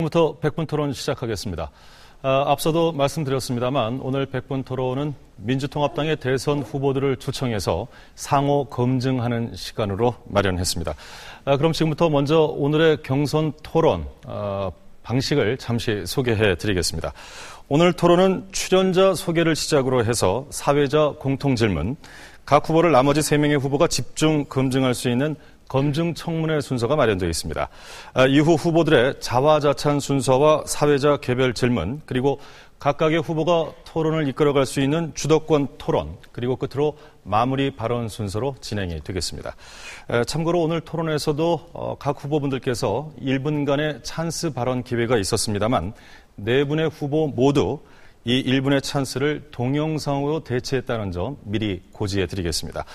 부터 100분 토론 시작하겠습니다. 앞서도 말씀드렸습니다만 오늘 100분 토론은 민주통합당의 대선 후보들을 초청해서 상호 검증하는 시간으로 마련했습니다. 그럼 지금부터 먼저 오늘의 경선 토론 방식을 잠시 소개해 드리겠습니다. 오늘 토론은 출연자 소개를 시작으로 해서 사회자 공통질문, 각 후보를 나머지 3명의 후보가 집중 검증할 수 있는 검증 청문회 순서가 마련되어 있습니다. 이후 후보들의 자화자찬 순서와 사회자 개별 질문, 그리고 각각의 후보가 토론을 이끌어갈 수 있는 주도권 토론, 그리고 끝으로 마무리 발언 순서로 진행이 되겠습니다. 참고로 오늘 토론에서도 각 후보분들께서 1분간의 찬스 발언 기회가 있었습니다만 4분의 후보 모두 이 1분의 찬스를 동영상으로 대체했다는 점 미리 고지해 드리겠습니다.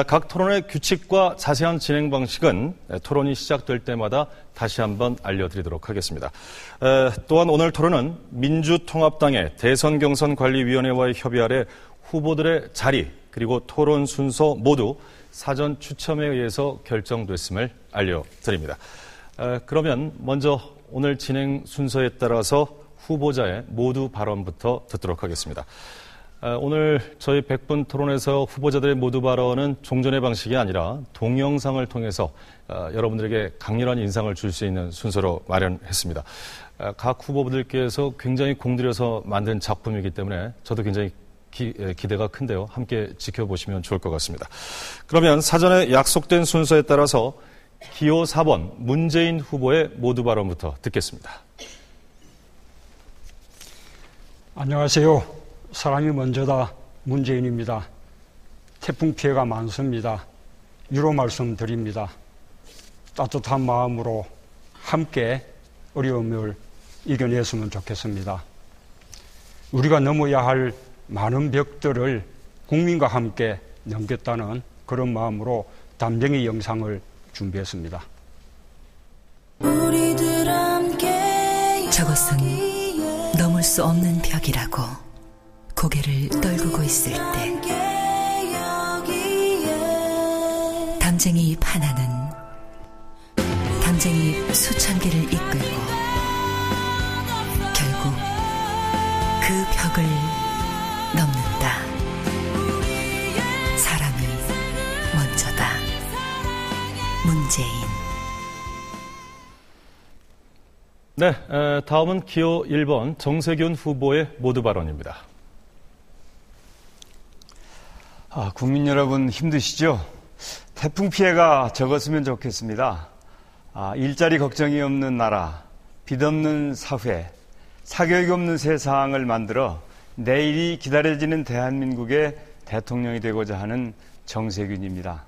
각 토론의 규칙과 자세한 진행 방식은 토론이 시작될 때마다 다시 한번 알려드리도록 하겠습니다. 또한 오늘 토론은 민주통합당의 대선경선관리위원회와의 협의 아래 후보들의 자리 그리고 토론 순서 모두 사전 추첨에 의해서 결정됐음을 알려드립니다. 그러면 먼저 오늘 진행 순서에 따라서 후보자의 모두 발언부터 듣도록 하겠습니다. 오늘 저희 100분 토론에서 후보자들의 모두 발언은 종전의 방식이 아니라 동영상을 통해서 여러분들에게 강렬한 인상을 줄 수 있는 순서로 마련했습니다. 각 후보분들께서 굉장히 공들여서 만든 작품이기 때문에 저도 굉장히 기대가 큰데요. 함께 지켜보시면 좋을 것 같습니다. 그러면 사전에 약속된 순서에 따라서 기호 4번 문재인 후보의 모두 발언부터 듣겠습니다. 안녕하세요. 사랑이 먼저다 문재인입니다. 태풍 피해가 많습니다. 유로 말씀드립니다. 따뜻한 마음으로 함께 어려움을 이겨냈으면 좋겠습니다. 우리가 넘어야 할 많은 벽들을 국민과 함께 넘겠다는 그런 마음으로 담쟁이 영상을 준비했습니다. 저것은 넘을 수 없는 벽이라고 고개를 떨구고 있을 때 담쟁이 하나는 담쟁이 수천 개를 이끌고 결국 그 벽을 넘는다. 사람이 먼저다. 문재인. 네, 다음은 기호 1번 정세균 후보의 모두 발언입니다. 국민 여러분 힘드시죠? 태풍 피해가 적었으면 좋겠습니다. 일자리 걱정이 없는 나라, 빚 없는 사회, 사교육 없는 세상을 만들어 내일이 기다려지는 대한민국의 대통령이 되고자 하는 정세균입니다.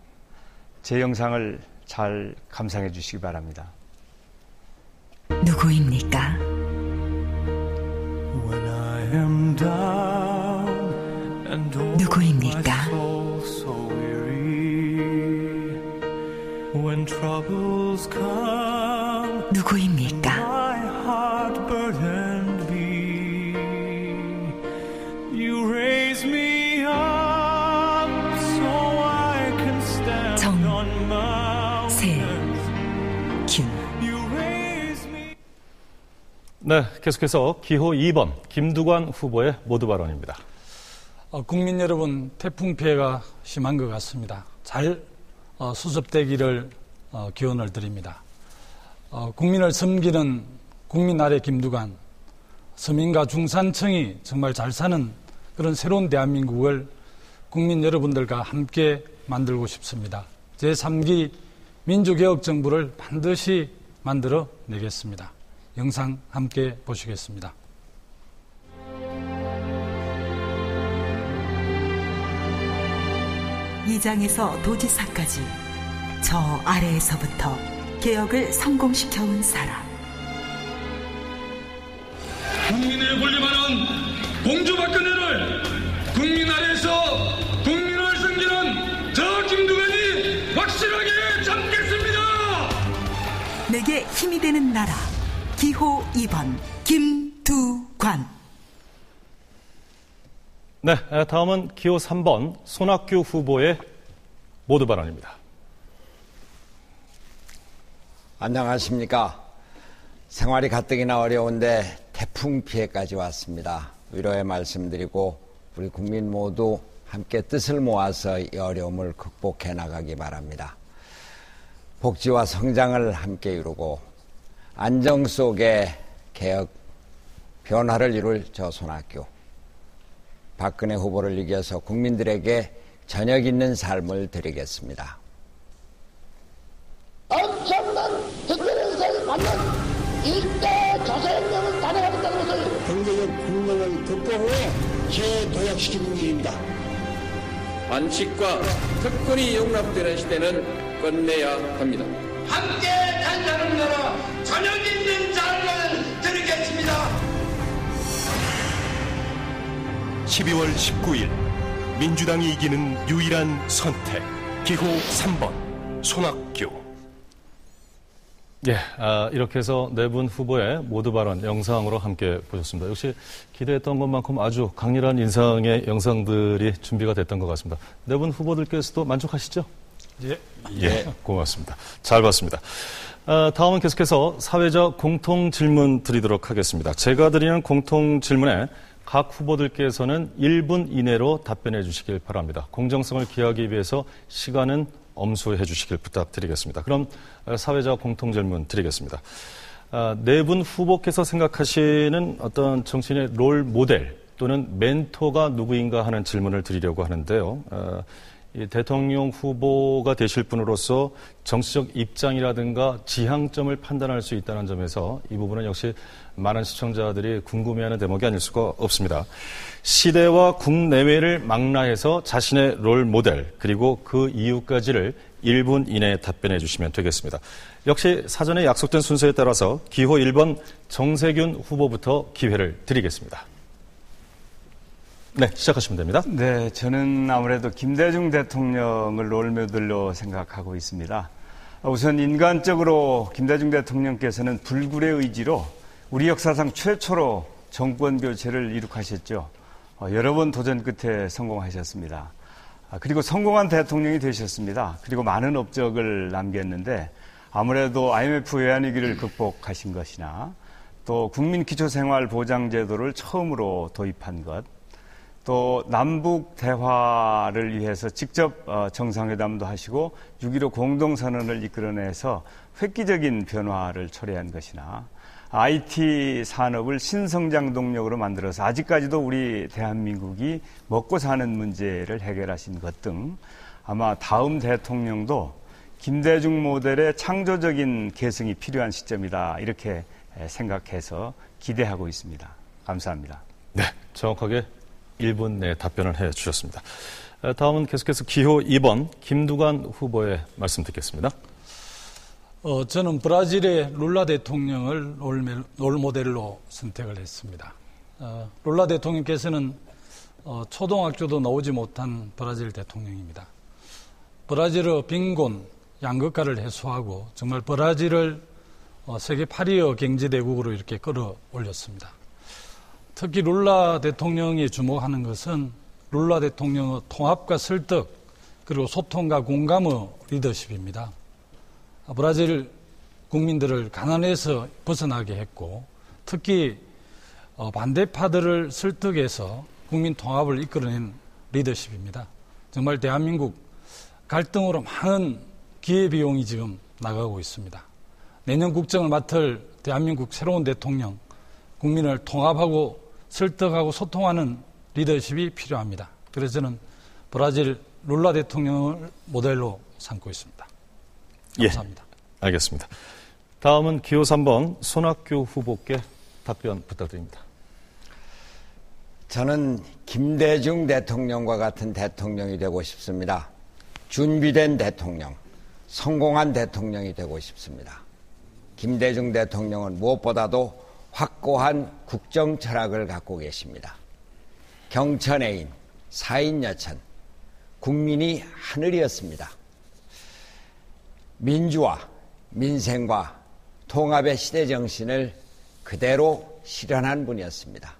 제 영상을 잘 감상해 주시기 바랍니다. 누구입니까? 누구입니까? 누구입니까? 정세균. 네, 계속해서 기호 2번 김두관 후보의 모두 발언입니다. 국민 여러분, 태풍 피해가 심한 것 같습니다. 잘 수습되기를 기원을 드립니다. 국민을 섬기는 국민 아래 김두관, 서민과 중산층이 정말 잘 사는 그런 새로운 대한민국을 국민 여러분들과 함께 만들고 싶습니다. 제3기 민주개혁정부를 반드시 만들어 내겠습니다. 영상 함께 보시겠습니다. 이장에서 도지사까지 저 아래에서부터 개혁을 성공시켜온 사람. 국민의 권리만은 공주박근혜를 국민 아래에서 국민을 섬기는 저 김두관이 확실하게 잡겠습니다. 내게 힘이 되는 나라. 기호 2번 김두관. 네, 다음은 기호 3번 손학규 후보의 모두 발언입니다. 안녕하십니까. 생활이 가뜩이나 어려운데 태풍 피해까지 왔습니다. 위로의 말씀드리고 우리 국민 모두 함께 뜻을 모아서 이 어려움을 극복해 나가기 바랍니다. 복지와 성장을 함께 이루고 안정 속에 개혁, 변화를 이룰 저손학교. 박근혜 후보를 이겨서 국민들에게 저녁 있는 삶을 드리겠습니다. 엄청난 특별행사를 받는 일대 조선혁명을 단행하겠다는 것을 경제적 불만을 극복으로 재도약시키는 일입니다. 반칙과 특권이 용납되는 시대는 끝내야 합니다. 함께 달려는 나라 저녁 있는 삶을 드리겠습니다. 12월 19일 민주당이 이기는 유일한 선택 기호 3번 손학규. 예, 이렇게 해서 네 분 후보의 모두 발언 영상으로 함께 보셨습니다. 역시 기대했던 것만큼 아주 강렬한 인상의 영상들이 준비가 됐던 것 같습니다. 네 분 후보들께서도 만족하시죠? 예, 고맙습니다. 잘 봤습니다. 다음은 계속해서 사회적 공통 질문 드리도록 하겠습니다. 제가 드리는 공통 질문에 각 후보들께서는 1분 이내로 답변해 주시길 바랍니다. 공정성을 기하기 위해서 시간은 엄수해 주시길 부탁드리겠습니다. 그럼 사회적 공통 질문 드리겠습니다. 네 분 후보께서 생각하시는 어떤 정치인의 롤 모델 또는 멘토가 누구인가 하는 질문을 드리려고 하는데요. 이 대통령 후보가 되실 분으로서 정치적 입장이라든가 지향점을 판단할 수 있다는 점에서 이 부분은 역시 많은 시청자들이 궁금해하는 대목이 아닐 수가 없습니다. 시대와 국내외를 망라해서 자신의 롤 모델 그리고 그 이유까지를 1분 이내에 답변해 주시면 되겠습니다. 역시 사전에 약속된 순서에 따라서 기호 1번 정세균 후보부터 기회를 드리겠습니다. 네, 시작하시면 됩니다. 네, 저는 아무래도 김대중 대통령을 롤모델로 생각하고 있습니다. 우선 인간적으로 김대중 대통령께서는 불굴의 의지로 우리 역사상 최초로 정권 교체를 이룩하셨죠. 여러 번 도전 끝에 성공하셨습니다. 그리고 성공한 대통령이 되셨습니다. 그리고 많은 업적을 남겼는데 아무래도 IMF 외환위기를 극복하신 것이나 또 국민기초생활보장제도를 처음으로 도입한 것, 또 남북 대화를 위해서 직접 정상회담도 하시고 6.15 공동선언을 이끌어내서 획기적인 변화를 초래한 것이나 IT 산업을 신성장 동력으로 만들어서 아직까지도 우리 대한민국이 먹고 사는 문제를 해결하신 것 등 아마 다음 대통령도 김대중 모델의 창조적인 계승이 필요한 시점이다 이렇게 생각해서 기대하고 있습니다. 감사합니다. 네, 정확하게 1분 내에 답변을 해 주셨습니다. 다음은 계속해서 기호 2번 김두관 후보의 말씀 듣겠습니다. 저는 브라질의 룰라 대통령을 롤모델로 선택을 했습니다. 룰라 대통령께서는 초등학교도 나오지 못한 브라질 대통령입니다. 브라질의 빈곤, 양극화를 해소하고 정말 브라질을 세계 8위의 경제대국으로 이렇게 끌어올렸습니다. 특히 룰라 대통령이 주목하는 것은 룰라 대통령의 통합과 설득 그리고 소통과 공감의 리더십입니다. 브라질 국민들을 가난에서 벗어나게 했고 특히 반대파들을 설득해서 국민 통합을 이끌어낸 리더십입니다. 정말 대한민국 갈등으로 많은 기회비용이 지금 나가고 있습니다. 내년 국정을 맡을 대한민국 새로운 대통령, 국민을 통합하고 설득하고 소통하는 리더십이 필요합니다. 그래서 저는 브라질 룰라 대통령을 모델로 삼고 있습니다. 감사합니다. 예, 알겠습니다. 다음은 기호 3번 손학규 후보께 답변 부탁드립니다. 저는 김대중 대통령과 같은 대통령이 되고 싶습니다. 준비된 대통령, 성공한 대통령이 되고 싶습니다. 김대중 대통령은 무엇보다도 확고한 국정 철학을 갖고 계십니다. 경천애인, 사인여천, 국민이 하늘이었습니다. 민주화, 민생과 통합의 시대 정신을 그대로 실현한 분이었습니다.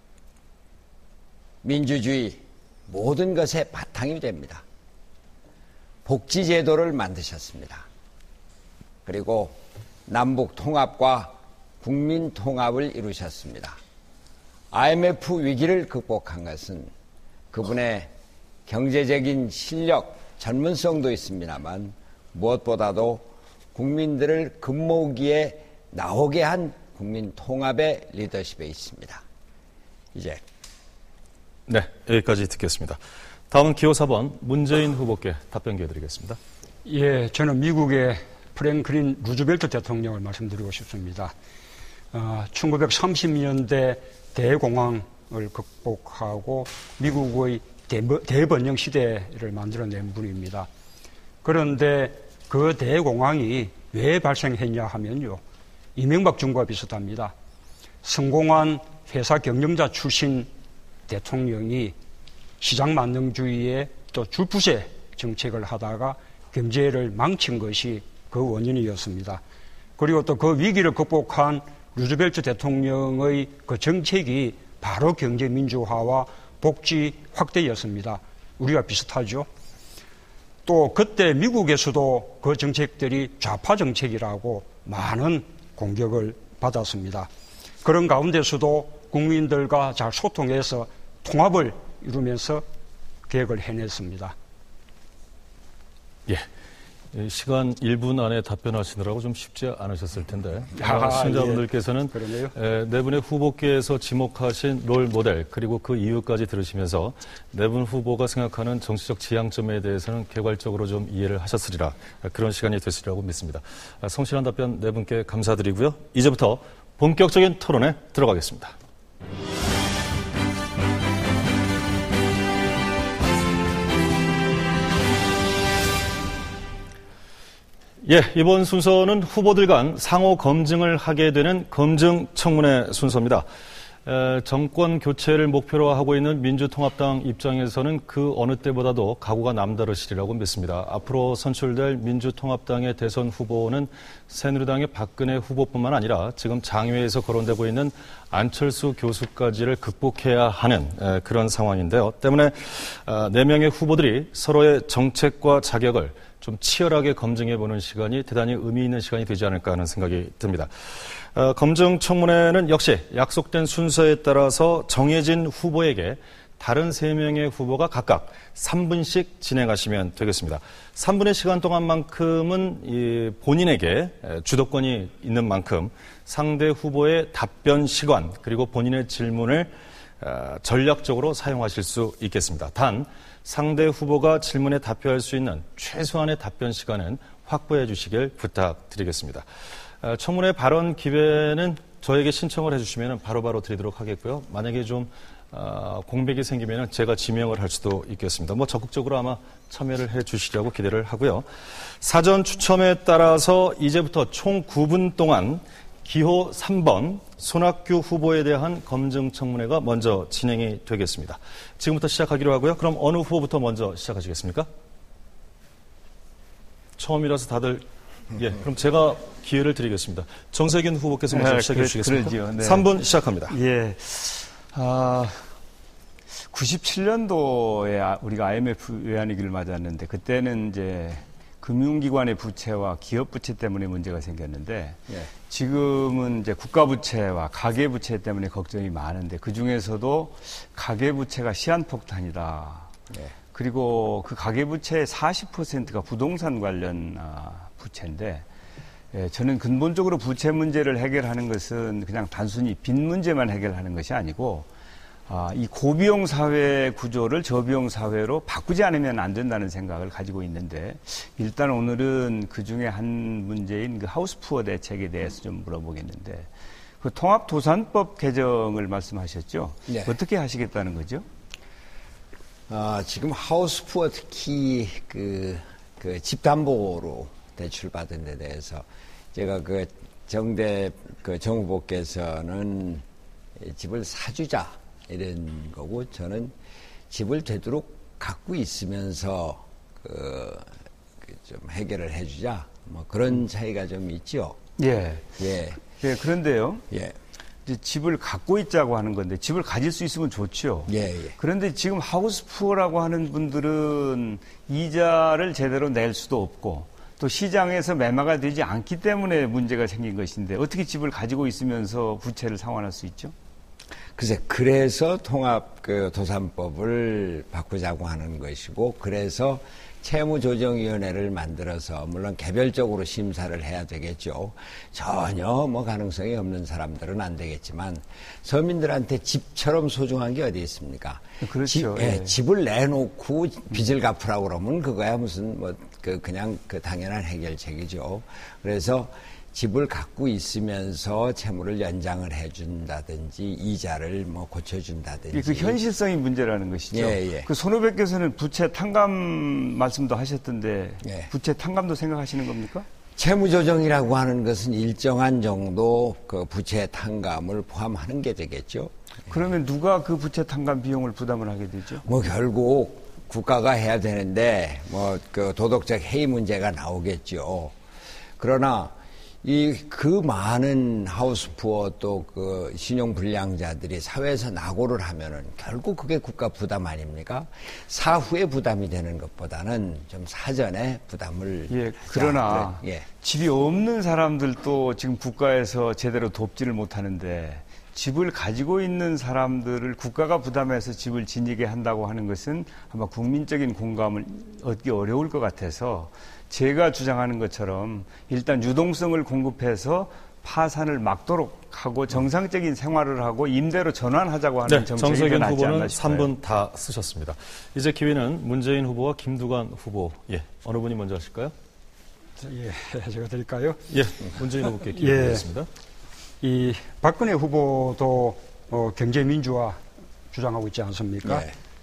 민주주의 모든 것의 바탕이 됩니다. 복지제도를 만드셨습니다. 그리고 남북 통합과 국민 통합을 이루셨습니다. IMF 위기를 극복한 것은 그분의 경제적인 실력, 전문성도 있습니다만 무엇보다도 국민들을 금모기에 나오게 한 국민 통합의 리더십에 있습니다. 이제 네, 여기까지 듣겠습니다. 다음은 기호 4번 문재인 후보께 답변 기회 드리겠습니다. 예, 저는 미국의 프랭클린 루즈벨트 대통령을 말씀드리고 싶습니다. 1930년대 대공황을 극복하고 미국의 대번영 시대를 만들어낸 분입니다. 그런데 그 대공황이 왜 발생했냐 하면요, 이명박 정부와 비슷합니다. 성공한 회사 경영자 출신 대통령이 시장 만능주의에 또 줄부세 정책을 하다가 경제를 망친 것이 그 원인이었습니다. 그리고 또 그 위기를 극복한 루즈벨트 대통령의 그 정책이 바로 경제 민주화와 복지 확대였습니다. 우리가 비슷하죠. 또 그때 미국에서도 그 정책들이 좌파 정책이라고 많은 공격을 받았습니다. 그런 가운데서도 국민들과 잘 소통해서 통합을 이루면서 계획을 해냈습니다. 예. 시간 1분 안에 답변하시느라고 좀 쉽지 않으셨을 텐데 시청자분들께서는 네 분의 후보께서 지목하신 롤 모델 그리고 그 이유까지 들으시면서 네 분 후보가 생각하는 정치적 지향점에 대해서는 개괄적으로 좀 이해를 하셨으리라 그런 시간이 됐으리라고 믿습니다. 성실한 답변 네 분께 감사드리고요. 이제부터 본격적인 토론에 들어가겠습니다. 예, 이번 순서는 후보들 간 상호 검증을 하게 되는 검증청문회 순서입니다. 정권 교체를 목표로 하고 있는 민주통합당 입장에서는 그 어느 때보다도 각오가 남다르시리라고 믿습니다. 앞으로 선출될 민주통합당의 대선 후보는 새누리당의 박근혜 후보뿐만 아니라 지금 장외에서 거론되고 있는 안철수 교수까지를 극복해야 하는 그런 상황인데요. 때문에 4명의 후보들이 서로의 정책과 자격을 좀 치열하게 검증해보는 시간이 대단히 의미 있는 시간이 되지 않을까 하는 생각이 듭니다. 검증청문회는 역시 약속된 순서에 따라서 정해진 후보에게 다른 3명의 후보가 각각 3분씩 진행하시면 되겠습니다. 3분의 시간 동안만큼은 본인에게 주도권이 있는 만큼 상대 후보의 답변 시간 그리고 본인의 질문을 전략적으로 사용하실 수 있겠습니다. 단 상대 후보가 질문에 답변할 수 있는 최소한의 답변 시간은 확보해 주시길 부탁드리겠습니다. 청문회 발언 기회는 저에게 신청을 해주시면 바로바로 드리도록 하겠고요. 만약에 좀 공백이 생기면 제가 지명을 할 수도 있겠습니다. 적극적으로 아마 참여를 해 주시려고 기대를 하고요. 사전 추첨에 따라서 이제부터 총 9분 동안 기호 3번 손학규 후보에 대한 검증청문회가 먼저 진행이 되겠습니다. 지금부터 시작하기로 하고요. 그럼 어느 후보부터 먼저 시작하시겠습니까? 처음이라서 다들 그럼 제가 기회를 드리겠습니다. 정세균 후보께서 먼저 시작해 주시겠습니까? 네. 3분 시작합니다. 예. 97년도에 우리가 IMF 외환위기를 맞았는데 그때는 이제 금융기관의 부채와 기업 부채 때문에 문제가 생겼는데 지금은 이제 국가 부채와 가계 부채 때문에 걱정이 많은데 그 중에서도 가계 부채가 시한폭탄이다. 그리고 그 가계 부채의 40%가 부동산 관련 부채인데 저는 근본적으로 부채 문제를 해결하는 것은 그냥 단순히 빚 문제만 해결하는 것이 아니고 이 고비용 사회 구조를 저비용 사회로 바꾸지 않으면 안 된다는 생각을 가지고 있는데 일단 오늘은 그중에 한 문제인 그 하우스푸어 대책에 대해서 좀 물어보겠는데 그 통합도산법 개정을 말씀하셨죠? 네. 어떻게 하시겠다는 거죠? 지금 하우스푸어 특히 그 집담보로 대출받은 데 대해서 제가 정대 정 후보께서는 집을 사주자 이런 거고 저는 집을 되도록 갖고 있으면서 좀 해결을 해주자 그런 차이가 좀 있죠. 예. 그런데요. 이제 집을 갖고 있자고 하는 건데 집을 가질 수 있으면 좋죠. 그런데 지금 하우스푸어라고 하는 분들은 이자를 제대로 낼 수도 없고 또 시장에서 매매가 되지 않기 때문에 문제가 생긴 것인데 어떻게 집을 가지고 있으면서 부채를 상환할 수 있죠? 글쎄, 그래서 도산법을 바꾸자고 하는 것이고, 그래서 채무조정위원회를 만들어서 물론 개별적으로 심사를 해야 되겠죠. 전혀 가능성이 없는 사람들은 안 되겠지만 서민들한테 집처럼 소중한 게 어디 있습니까? 그렇죠. 집을 내놓고 빚을 갚으라고 그러면 그거야 무슨 그냥 당연한 해결책이죠. 그래서 집을 갖고 있으면서 채무를 연장을 해준다든지 이자를 고쳐준다든지. 그 현실성이 문제라는 것이죠. 예. 그 손호백 교수는 부채 탕감 말씀도 하셨던데 부채 탕감도 생각하시는 겁니까? 채무조정이라고 하는 것은 일정한 정도 그 부채 탕감을 포함하는 게 되겠죠. 그러면 누가 그 부채 탕감 비용을 부담을 하게 되죠? 결국 국가가 해야 되는데 그 도덕적 해이 문제가 나오겠죠. 그러나 그 많은 하우스푸어 또 그 신용불량자들이 사회에서 낙오를 하면은 결국 그게 국가 부담 아닙니까? 사후에 부담이 되는 것보다는 좀 사전에 부담을. 그러나 집이 없는 사람들도 지금 국가에서 제대로 돕지를 못하는데 집을 가지고 있는 사람들을 국가가 부담해서 집을 지니게 한다고 하는 것은 아마 국민적인 공감을 얻기 어려울 것 같아서 제가 주장하는 것처럼 일단 유동성을 공급해서 파산을 막도록 하고 정상적인 생활을 하고 임대로 전환하자고 하는 정책이 더 낫지 않나 싶어요. 후보는 3분 다 쓰셨습니다. 이제 기회는 문재인 후보와 김두관 후보. 어느 분이 먼저 하실까요? 제가 드릴까요? 문재인 후보께 기회 드리겠습니다. 이 박근혜 후보도 경제민주화 주장하고 있지 않습니까?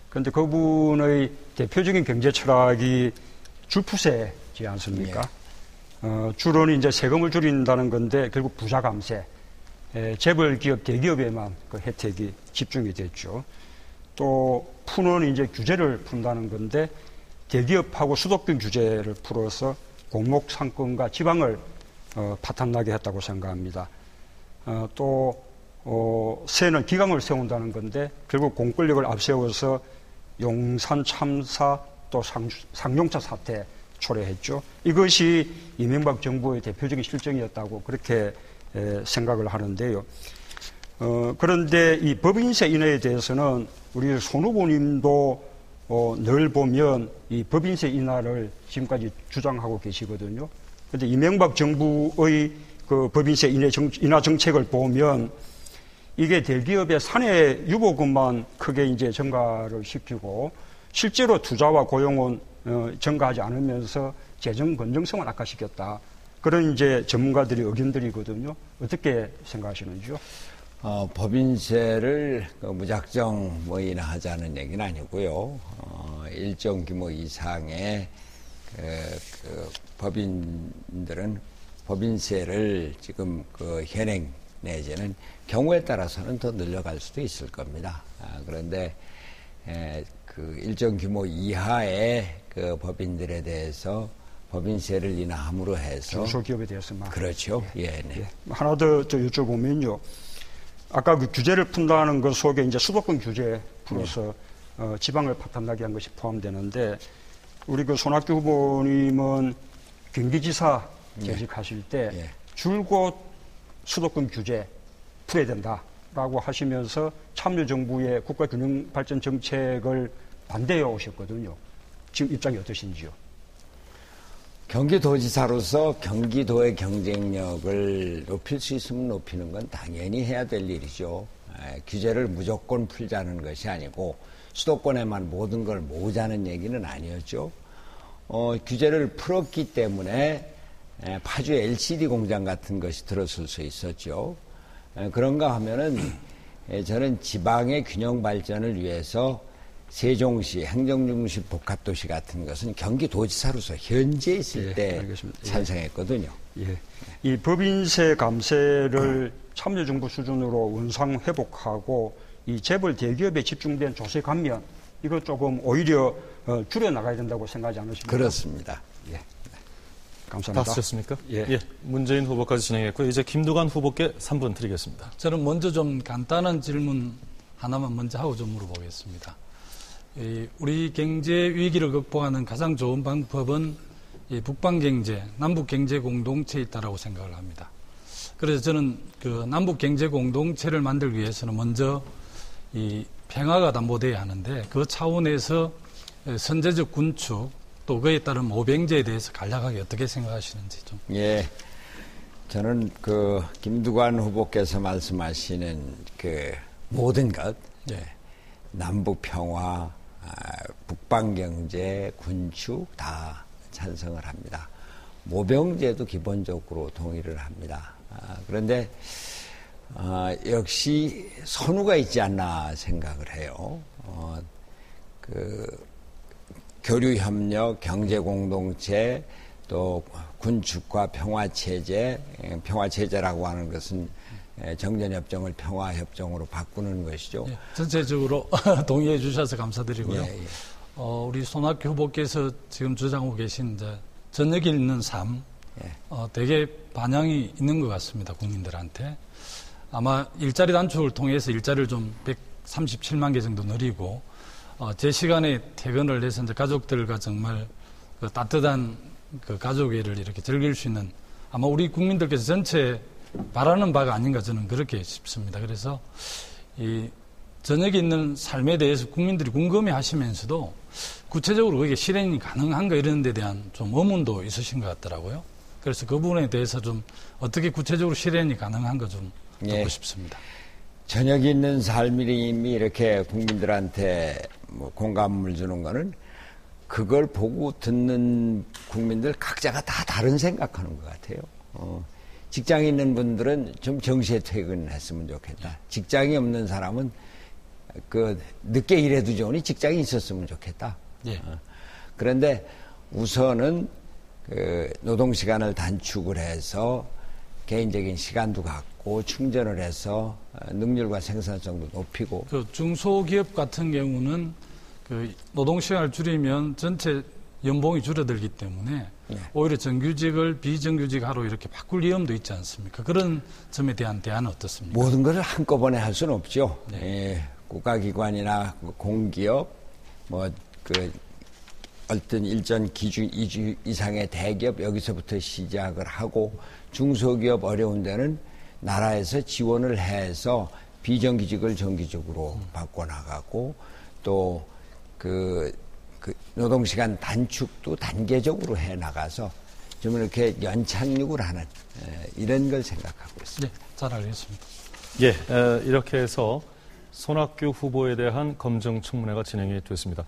그런데 그분의 대표적인 경제 철학이 줄푸세지 않습니까? 주로는 이제 세금을 줄인다는 건데 결국 부자 감세, 재벌 기업, 대기업에만 그 혜택이 집중이 됐죠. 또 푸는 이제 규제를 푼다는 건데 대기업하고 수도권 규제를 풀어서 공목 상권과 지방을 파탄나게 했다고 생각합니다. 또 새는 기강을 세운다는 건데 결국 공권력을 앞세워서 용산 참사 또 상용차 사태 초래했죠. 이것이 이명박 정부의 대표적인 실정이었다고 그렇게 생각을 하는데요. 그런데 이 법인세 인하에 대해서는 우리 손 후보님도 늘 보면 이 법인세 인하를 지금까지 주장하고 계시거든요. 그런데 이명박 정부의 그 법인세 인하 정책을 보면 이게 대기업의 사내 유보금만 크게 이제 증가를 시키고 실제로 투자와 고용은 증가하지 않으면서 재정 건전성을 악화시켰다. 그런 이제 전문가들이 의견들이거든요. 어떻게 생각하시는지요? 법인세를 무작정 인하하자는 얘기는 아니고요. 일정 규모 이상의 법인들은 법인세를 지금 현행 내지는 경우에 따라서는 더 늘려갈 수도 있을 겁니다. 그런데 그 일정 규모 이하의 그 법인들에 대해서 법인세를 인하함으로 해서 중소기업에 대해서만 그렇죠. 하나 더 여쭤보면요. 아까 그 규제를 푼다는 것 속에 이제 수도권 규제 풀어서 지방을 파탄나게 한 것이 포함되는데 우리 그 손학규 후보님은 경기지사 재직하실 때 줄곧 수도권 규제 풀어야 된다라고 하시면서 참여정부의 국가균형발전 정책을 반대해 오셨거든요. 지금 입장이 어떠신지요? 경기도지사로서 경기도의 경쟁력을 높일 수 있으면 높이는 건 당연히 해야 될 일이죠. 규제를 무조건 풀자는 것이 아니고 수도권에만 모든 걸 모으자는 얘기는 아니었죠. 규제를 풀었기 때문에 파주 LCD 공장 같은 것이 들어설 수 있었죠. 그런가 하면은 저는 지방의 균형 발전을 위해서 세종시, 행정중심 복합도시 같은 것은 경기도지사로서 현재 있을 때 찬성했거든요. 이 법인세 감세를 참여정부 수준으로 원상 회복하고 이 재벌 대기업에 집중된 조세 감면 이거 조금 오히려 줄여나가야 된다고 생각하지 않으십니까? 그렇습니다. 감사합니다. 다 쓰셨습니까? 문재인 후보까지 진행했고요. 이제 김두관 후보께 3분 드리겠습니다. 저는 먼저 좀 간단한 질문 하나만 먼저 하고 좀 물어보겠습니다. 우리 경제 위기를 극복하는 가장 좋은 방법은 이 북방경제, 남북경제공동체에 있다라고 생각을 합니다. 그래서 저는 그 남북경제공동체를 만들기 위해서는 먼저 이 평화가 담보돼야 하는데 그 차원에서 선제적 군축 또 그에 따른 모병제에 대해서 간략하게 어떻게 생각하시는지 좀. 예. 저는 그 김두관 후보께서 말씀하시는 그 모든 것, 예. 남북 평화, 북방 경제, 군축 다 찬성을 합니다. 모병제도 기본적으로 동의를 합니다. 그런데 역시 선후가 있지 않나 생각을 해요. 그 교류협력, 경제공동체, 또 군축과 평화체제라고 하는 것은 정전협정을 평화협정으로 바꾸는 것이죠. 예, 전체적으로 동의해 주셔서 감사드리고요. 예, 예. 우리 손학규 후보께서 지금 주장하고 계신 저녁 있는 삶, 예. 되게 반향이 있는 것 같습니다. 국민들한테. 아마 일자리 단축을 통해서 일자리를 좀 137만 개 정도 늘리고 제 시간에 퇴근을 해서 이제 가족들과 정말 그 따뜻한 그 가족애를 이렇게 즐길 수 있는 아마 우리 국민들께서 전체 바라는 바가 아닌가 저는 그렇게 싶습니다. 그래서 이 저녁에 있는 삶에 대해서 국민들이 궁금해 하시면서도 구체적으로 그게 실현이 가능한가 이런 데 대한 좀 의문도 있으신 것 같더라고요. 그래서 그 부분에 대해서 좀 어떻게 구체적으로 실현이 가능한가 좀 듣고 싶습니다. 저녁 있는 삶이 이렇게 국민들한테 뭐 공감을 주는 거는 그걸 보고 듣는 국민들 각자가 다 다른 생각하는 것 같아요. 직장에 있는 분들은 좀 정시에 퇴근했으면 좋겠다. 직장이 없는 사람은 그 늦게 일해도 좋으니 직장이 있었으면 좋겠다. 예. 그런데 우선은 그 노동 시간을 단축을 해서 개인적인 시간도 갖고 충전을 해서 능률과 생산성도 높이고. 그 중소기업 같은 경우는 그 노동 시간을 줄이면 전체 연봉이 줄어들기 때문에 오히려 정규직을 비정규직화로 이렇게 바꿀 위험도 있지 않습니까? 그런 점에 대한 대안은 어떻습니까? 모든 것을 한꺼번에 할 수는 없죠. 네. 예, 국가기관이나 공기업, 어떤 일전 기준 이상의 대기업 여기서부터 시작을 하고 중소기업 어려운 데는 나라에서 지원을 해서 비정규직을 정규직으로 바꿔나가고 또 그 노동시간 단축도 단계적으로 해나가서 좀 이렇게 연착륙을 하는 이런 걸 생각하고 있습니다. 네, 잘 알겠습니다. 예, 이렇게 해서 손학규 후보에 대한 검증 청문회가 진행이 됐습니다.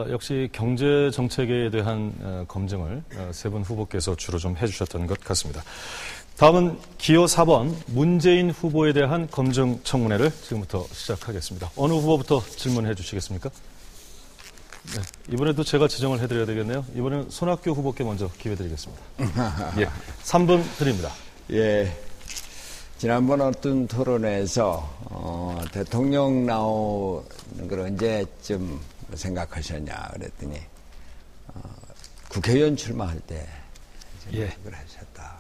역시 경제 정책에 대한 검증을 세 분 후보께서 주로 좀 해주셨던 것 같습니다. 다음은 기호 4번 문재인 후보에 대한 검증 청문회를 지금부터 시작하겠습니다. 어느 후보부터 질문해 주시겠습니까? 네, 이번에도 제가 지정을 해드려야 되겠네요. 이번에는 손학규 후보께 먼저 기회 드리겠습니다. 예, 3분 드립니다. 예. 지난번 어떤 토론에서 대통령 나오는 걸 언제쯤 생각하셨냐 그랬더니 국회의원 출마할 때 생각을 하셨다.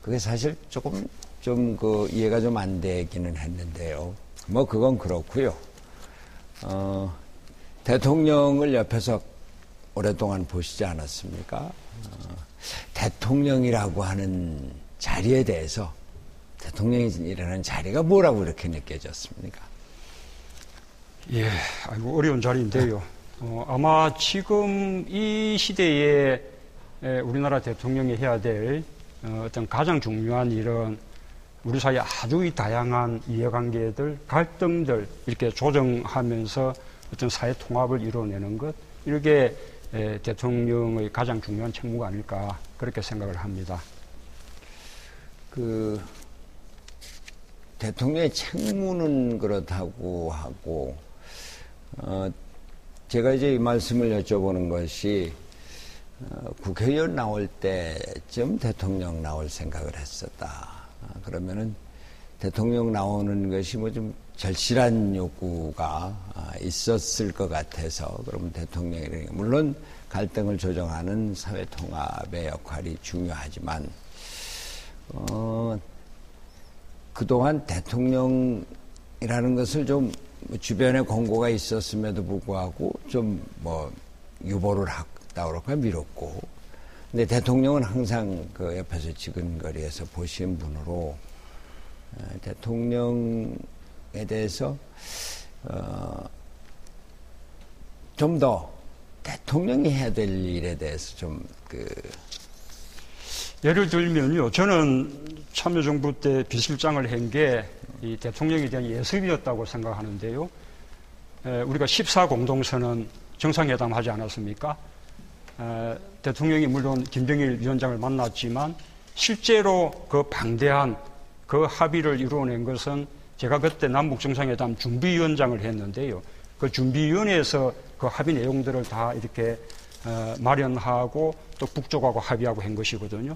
그게 사실 조금 좀 그 이해가 좀 안 되기는 했는데요. 뭐 그건 그렇고요. 대통령을 옆에서 오랫동안 보시지 않았습니까? 대통령이라고 하는 자리에 대해서 대통령이라는 자리가 뭐라고 이렇게 느껴졌습니까? 예, 아이고 어려운 자리인데요. 아마 지금 이 시대에 우리나라 대통령이 해야 될 어떤 가장 중요한 일은 우리 사이에 아주 다양한 이해관계들, 갈등들 이렇게 조정하면서 어떤 사회 통합을 이뤄내는 것, 이게 대통령의 가장 중요한 책무가 아닐까 그렇게 생각을 합니다. 그 대통령의 책무는 그렇다고 하고 제가 이제 이 말씀을 여쭤보는 것이 국회의원 나올 때쯤 대통령 나올 생각을 했었다. 그러면은 대통령 나오는 것이 뭐 좀 절실한 요구가 있었을 것 같아서 그러면 대통령이 물론 갈등을 조정하는 사회 통합의 역할이 중요하지만 그동안 대통령이라는 것을 좀 주변에 권고가 있었음에도 불구하고 좀 뭐 유보를 그럴까 미뤘고, 근데 대통령은 항상 그 옆에서 지근거리에서 보신 분으로 대통령에 대해서 좀 더 대통령이 해야 될 일에 대해서 좀 예를 들면요, 저는 참여정부 때 비실장을 한 게 이 대통령에 대한 예습이었다고 생각하는데요. 우리가 14공동선언 정상회담 하지 않았습니까? 대통령이 물론 김정일 위원장을 만났지만 실제로 그 방대한 그 합의를 이루어낸 것은 제가 그때 남북정상회담 준비위원장을 했는데요. 그 준비위원회에서 그 합의 내용들을 다 이렇게 마련하고 또 북쪽하고 합의하고 한 것이거든요.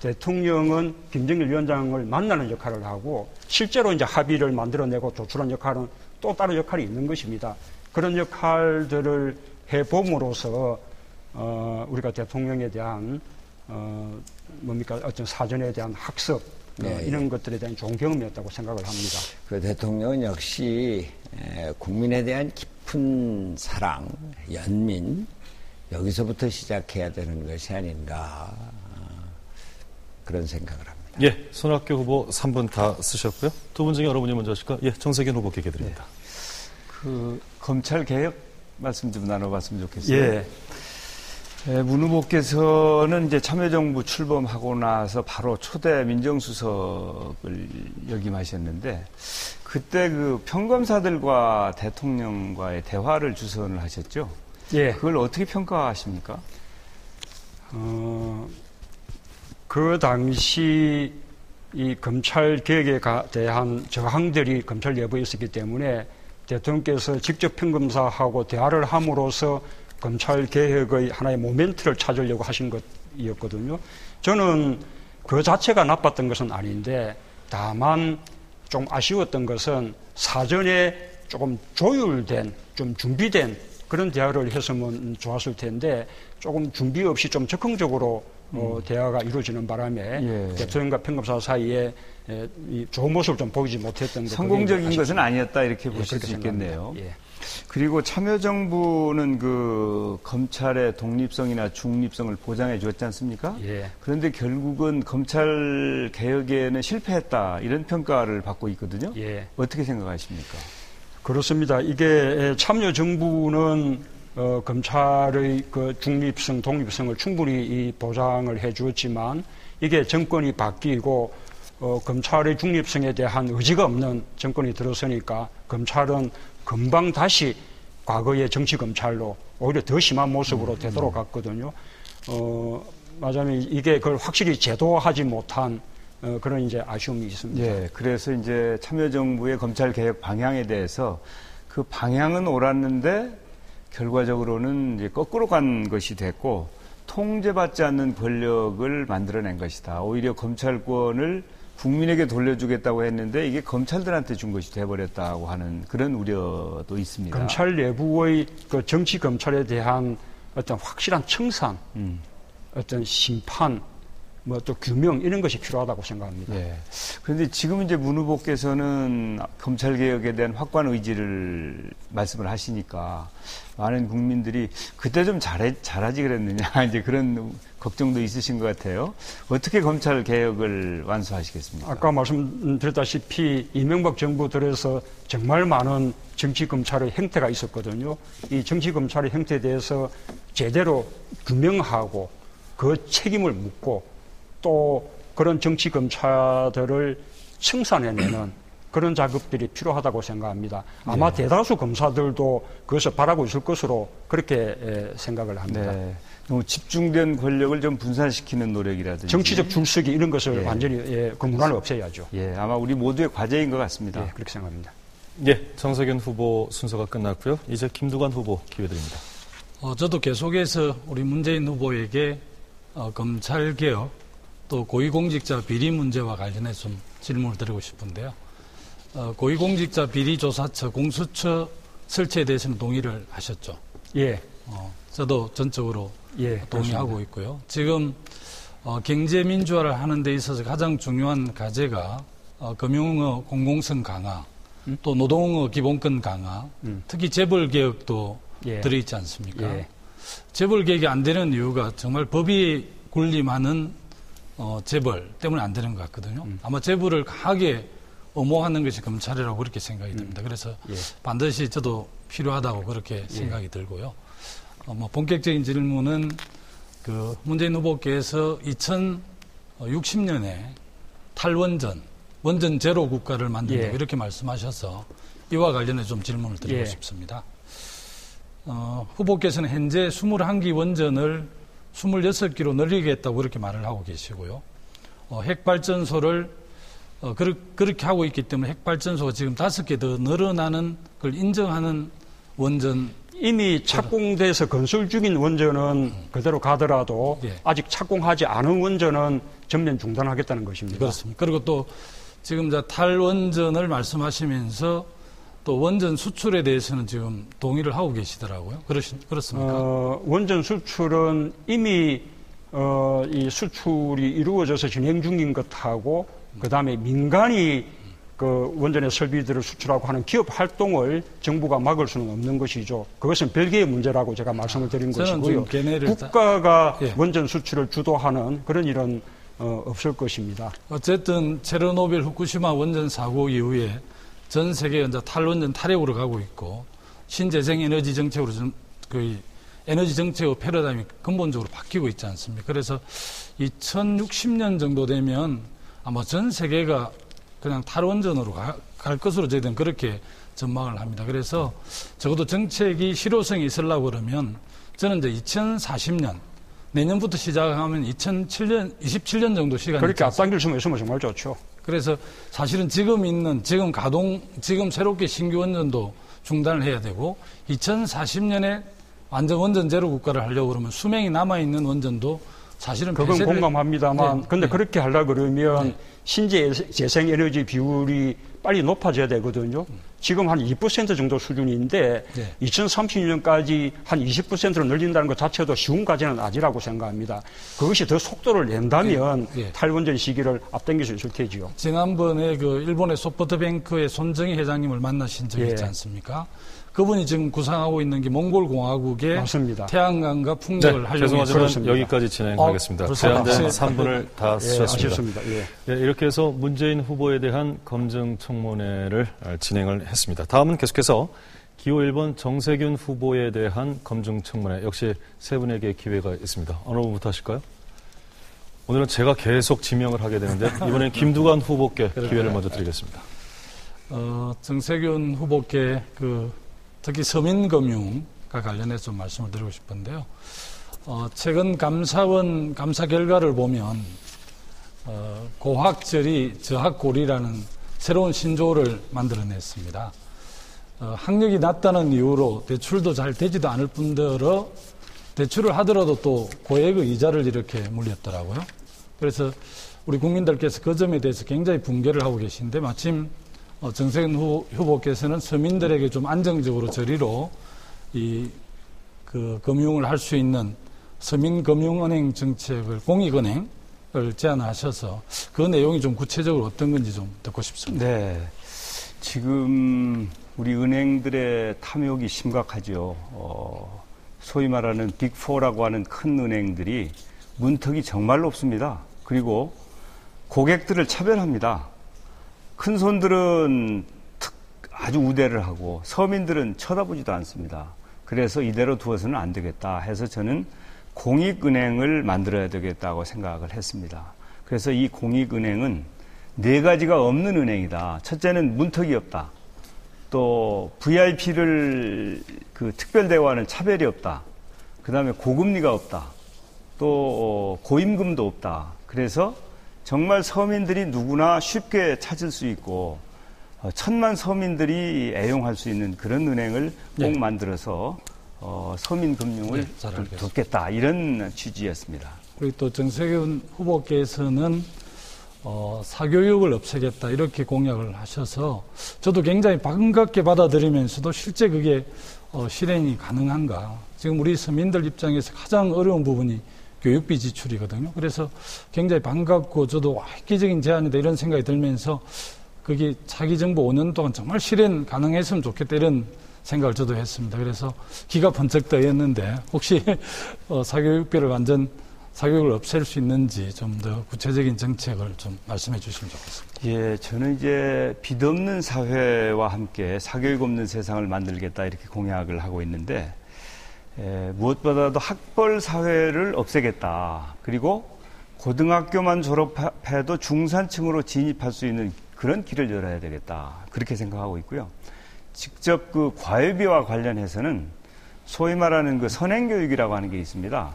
대통령은 김정일 위원장을 만나는 역할을 하고 실제로 이제 합의를 만들어내고 조출한 역할은 또 다른 역할이 있는 것입니다. 그런 역할들을 해봄으로써 우리가 대통령에 대한 어떤 사전에 대한 학습 이런 것들에 대한 좋은 경험이었다고 생각을 합니다. 그 대통령은 역시 국민에 대한 깊은 사랑, 연민 여기서부터 시작해야 되는 것이 아닌가 그런 생각을 합니다. 예, 손학규 후보 3분 다 쓰셨고요. 두 분 중에 어느 분이 먼저 하실까? 예, 정세균 후보 기회 드립니다. 그 검찰 개혁 말씀 좀 나눠봤으면 좋겠어요. 예. 문 후보께서는 이제 참여정부 출범하고 나서 바로 초대 민정수석을 역임하셨는데 그때 그 평검사들과 대통령과의 대화를 주선을 하셨죠? 예. 그걸 어떻게 평가하십니까? 그 당시 이 검찰 개혁에 대한 저항들이 검찰 내부에 있었기 때문에 대통령께서 직접 평검사하고 대화를 함으로써 검찰 개혁의 하나의 모멘트를 찾으려고 하신 것이었거든요. 저는 그 자체가 나빴던 것은 아닌데 다만 좀 아쉬웠던 것은 사전에 조금 조율된, 좀 준비된 그런 대화를 했으면 좋았을 텐데 조금 준비 없이 좀 적극적으로 대화가 이루어지는 바람에 대통령과 평검사 사이에 이 좋은 모습을 좀 보이지 못했던 것. 성공적인 것은 아니었다 이렇게 보실 수 있겠네요. 예. 그리고 참여정부는 그 검찰의 독립성이나 중립성을 보장해 주었지 않습니까? 예. 그런데 결국은 검찰 개혁에는 실패했다 이런 평가를 받고 있거든요. 예. 어떻게 생각하십니까? 그렇습니다. 이게 참여정부는 검찰의 그 중립성, 독립성을 충분히 보장을 해 주었지만 이게 정권이 바뀌고 검찰의 중립성에 대한 의지가 없는 정권이 들어서니까 검찰은 금방 다시 과거의 정치검찰로 오히려 더 심한 모습으로 되돌아갔거든요. 맞아면 이게 그걸 확실히 제도화하지 못한 그런 이제 아쉬움이 있습니다. 예, 그래서 이제 참여정부의 검찰 개혁 방향에 대해서 그 방향은 옳았는데 결과적으로는 이제 거꾸로 간 것이 됐고 통제받지 않는 권력을 만들어낸 것이다. 오히려 검찰권을 국민에게 돌려주겠다고 했는데 이게 검찰들한테 준 것이 돼버렸다고 하는 그런 우려도 있습니다. 검찰 내부의 그 정치 검찰에 대한 어떤 확실한 청산, 어떤 심판, 뭐 또 규명 이런 것이 필요하다고 생각합니다. 네. 그런데 지금 이제 문 후보께서는 검찰 개혁에 대한 확고한 의지를 말씀을 하시니까 많은 국민들이 그때 좀 잘하지 그랬느냐 이제 그런 걱정도 있으신 것 같아요. 어떻게 검찰 개혁을 완수하시겠습니까? 아까 말씀드렸다시피 이명박 정부 들어서 정말 많은 정치 검찰의 행태가 있었거든요. 이 정치 검찰의 행태에 대해서 제대로 규명하고 그 책임을 묻고 또 그런 정치 검사들을 청산해내는 그런 작업들이 필요하다고 생각합니다. 아마 대다수 검사들도 그것을 바라고 있을 것으로 그렇게 생각을 합니다. 네. 너무 집중된 권력을 좀 분산시키는 노력이라든지 정치적 줄서기 이런 것을 완전히 그 문화를 없애야죠. 예, 아마 우리 모두의 과제인 것 같습니다. 예, 그렇게 생각합니다. 예, 정세균 후보 순서가 끝났고요. 이제 김두관 후보 기회 드립니다. 저도 계속해서 우리 문재인 후보에게 검찰개혁 또 고위공직자 비리 문제와 관련해서 좀 질문을 드리고 싶은데요. 고위공직자 비리조사처 공수처 설치에 대해서는 동의를 하셨죠? 예. 저도 전적으로 동의하고 그렇습니다. 있고요. 지금 경제 민주화를 하는 데 있어서 가장 중요한 과제가 금융의 공공성 강화, 또 노동의 기본권 강화, 특히 재벌 개혁도 들어있지 않습니까? 재벌 개혁이 안 되는 이유가 정말 법이 군림하는 재벌 때문에 안 되는 것 같거든요. 아마 재벌을 강하게 엄호하는 것이 검찰이라고 그렇게 생각이 듭니다. 그래서 반드시 저도 필요하다고 그렇게 생각이 들고요. 본격적인 질문은 그 문재인 후보께서 2060년에 탈원전, 원전 제로 국가를 만든다고 이렇게 말씀하셔서 이와 관련해 좀 질문을 드리고 싶습니다. 후보께서는 현재 21기 원전을 26기로 늘리겠다고 그렇게 말을 하고 계시고요. 핵발전소를 그렇게 하고 있기 때문에 핵발전소가 지금 5개 더 늘어나는 걸 인정하는 원전 이미 착공돼서 건설 중인 원전은 그대로 가더라도 아직 착공하지 않은 원전은 전면 중단하겠다는 것입니다. 그렇습니다. 그리고 또 지금 탈원전을 말씀하시면서 또 원전 수출에 대해서는 지금 동의를 하고 계시더라고요. 그렇습니까? 원전 수출은 이미 이 수출이 이루어져서 진행 중인 것하고 그다음에 민간이 그 원전의 설비들을 수출하고 하는 기업 활동을 정부가 막을 수는 없는 것이죠. 그것은 별개의 문제라고 제가 말씀을 드린 것이고요. 국가가 원전 수출을 주도하는 그런 일은 없을 것입니다. 어쨌든 체르노빌 후쿠시마 원전 사고 이후에 전 세계 이제 탈원전 탈핵으로 가고 있고 신재생 에너지 정책으로 거의 에너지 정책의 패러다임이 근본적으로 바뀌고 있지 않습니까? 그래서 2060년 정도 되면 아마 전 세계가 그냥 탈원전으로 갈 것으로 저희들은 그렇게 전망을 합니다. 그래서 적어도 정책이 실효성이 있으려고 그러면 저는 이제 2040년 내년부터 시작하면 27년 정도 시간이 그렇게 앞당길 수 있으면 정말 좋죠. 그래서 사실은 지금 새롭게 신규 원전도 중단을 해야 되고 2040년에 완전 원전 제로 국가를 하려고 그러면 수명이 남아있는 원전도 사실은 그건 공감합니다만 근데 그렇게 하려고 그러면 신재생 에너지 비율이 빨리 높아져야 되거든요. 지금 한 2% 정도 수준인데 2030년까지 한 20%로 늘린다는 것 자체도 쉬운 과제는 아니라고 생각합니다. 그것이 더 속도를 낸다면 탈원전 시기를 앞당길 수 있을 테지요. 지난번에 그 일본의 소프트뱅크의 손정희 회장님을 만나신 적이 있지 않습니까? 그분이 지금 구상하고 있는 게 몽골 공화국의 맞습니다. 태양광과 풍력을 하려고 죄송하지만 여기까지 진행하겠습니다. 제한된 3분을 다 쓰셨습니다. 이렇게 해서 문재인 후보에 대한 검증 청문회를 진행을 했습니다. 다음은 계속해서 기호 1번 정세균 후보에 대한 검증 청문회 역시 세 분에게 기회가 있습니다. 어느 분부터 하실까요? 오늘은 제가 계속 지명을 하게 되는데 이번엔 김두관 후보께 기회를 먼저 드리겠습니다. 정세균 후보께 특히 서민금융과 관련해서 좀 말씀을 드리고 싶은데요. 최근 감사원 감사 결과를 보면 고학절이 저학고리라는 새로운 신조어를 만들어냈습니다. 학력이 낮다는 이유로 대출도 잘 되지도 않을 뿐더러 대출을 하더라도 또 고액의 이자를 이렇게 물렸더라고요. 그래서 우리 국민들께서 그 점에 대해서 굉장히 붕괴를 하고 계신데 마침 정세균 후보께서는 서민들에게 좀 안정적으로 저리로 금융을 할 수 있는 서민금융은행 정책을 공익은행을 제안하셔서 그 내용이 좀 구체적으로 어떤 건지 좀 듣고 싶습니다. 네, 지금 우리 은행들의 탐욕이 심각하죠. 소위 말하는 빅4라고 하는 큰 은행들이 문턱이 정말 높습니다. 그리고 고객들을 차별합니다. 큰 손들은 아주 우대를 하고 서민들은 쳐다보지도 않습니다. 그래서 이대로 두어서는 안 되겠다 해서 저는 공익은행을 만들어야 되겠다고 생각을 했습니다. 그래서 이 공익은행은 4가지가 없는 은행이다. 첫째는 문턱이 없다. 또 VIP를 특별 대우하는 차별이 없다. 그 다음에 고금리가 없다. 또 고임금도 없다. 그래서 정말 서민들이 누구나 쉽게 찾을 수 있고 1000만 서민들이 애용할 수 있는 그런 은행을 꼭 만들어서 서민 금융을 돕겠다 이런 취지였습니다. 그리고 또 정세균 후보께서는 사교육을 없애겠다 이렇게 공약을 하셔서 저도 굉장히 반갑게 받아들이면서도 실제 그게 실행이 가능한가. 지금 우리 서민들 입장에서 가장 어려운 부분이 교육비 지출이거든요. 그래서 굉장히 반갑고 저도 획기적인 제안이다 이런 생각이 들면서 그게 차기 정부 5년 동안 정말 실행 가능했으면 좋겠다 이런 생각을 저도 했습니다. 그래서 기가 번쩍 떠있는데 혹시 사교육비를 완전 사교육을 없앨 수 있는지 좀 더 구체적인 정책을 좀 말씀해 주시면 좋겠습니다. 예, 저는 이제 빚 없는 사회와 함께 사교육 없는 세상을 만들겠다 이렇게 공약을 하고 있는데 무엇보다도 학벌 사회를 없애겠다. 그리고 고등학교만 졸업해도 중산층으로 진입할 수 있는 그런 길을 열어야 되겠다. 그렇게 생각하고 있고요. 직접 그 과외비와 관련해서는 소위 말하는 그 선행교육이라고 하는 게 있습니다.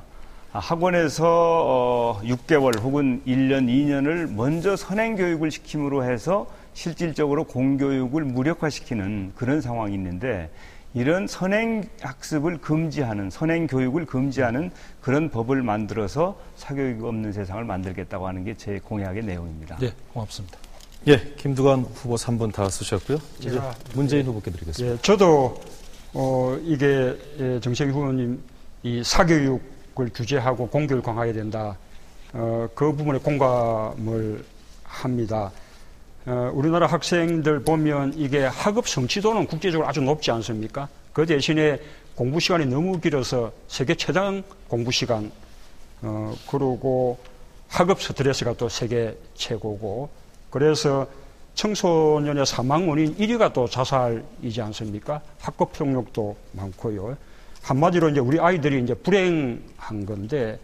학원에서 6개월 혹은 1년, 2년을 먼저 선행교육을 시킴으로 해서 실질적으로 공교육을 무력화시키는 그런 상황이 있는데 이런 선행학습을 금지하는, 선행교육을 금지하는 그런 법을 만들어서 사교육 없는 세상을 만들겠다고 하는 게 제 공약의 내용입니다. 네, 고맙습니다. 예, 김두관 후보 3분 다 쓰셨고요. 이제 문재인 후보께 드리겠습니다. 예, 저도 이게 정세균 후보님 이 사교육을 규제하고 공교육을 강화해야 된다. 그 부분에 공감을 합니다. 우리나라 학생들 보면 이게 학업 성취도는 국제적으로 아주 높지 않습니까? 그 대신에 공부 시간이 너무 길어서 세계 최장 공부 시간, 그리고 학업 스트레스가 또 세계 최고고, 그래서 청소년의 사망 원인 1위가 또 자살이지 않습니까? 학급 폭력도 많고요. 한마디로 이제 우리 아이들이 이제 불행한 건데,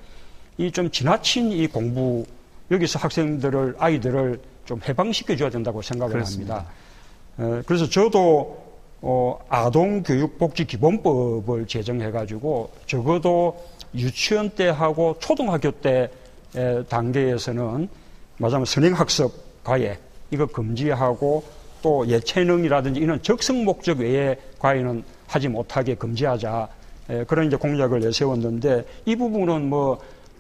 이 좀 지나친 이 공부, 여기서 아이들을 좀 해방시켜줘야 된다고 생각을 그렇습니다. 합니다. 그래서 저도 아동교육복지기본법을 제정해가지고 적어도 유치원 때 하고 초등학교 때 단계에서는 말하자면 선행학습 과외 이거 금지하고 또 예체능이라든지 이런 적성 목적 외의 과외는 하지 못하게 금지하자, 그런 이제 공약을 내세웠는데 이 부분은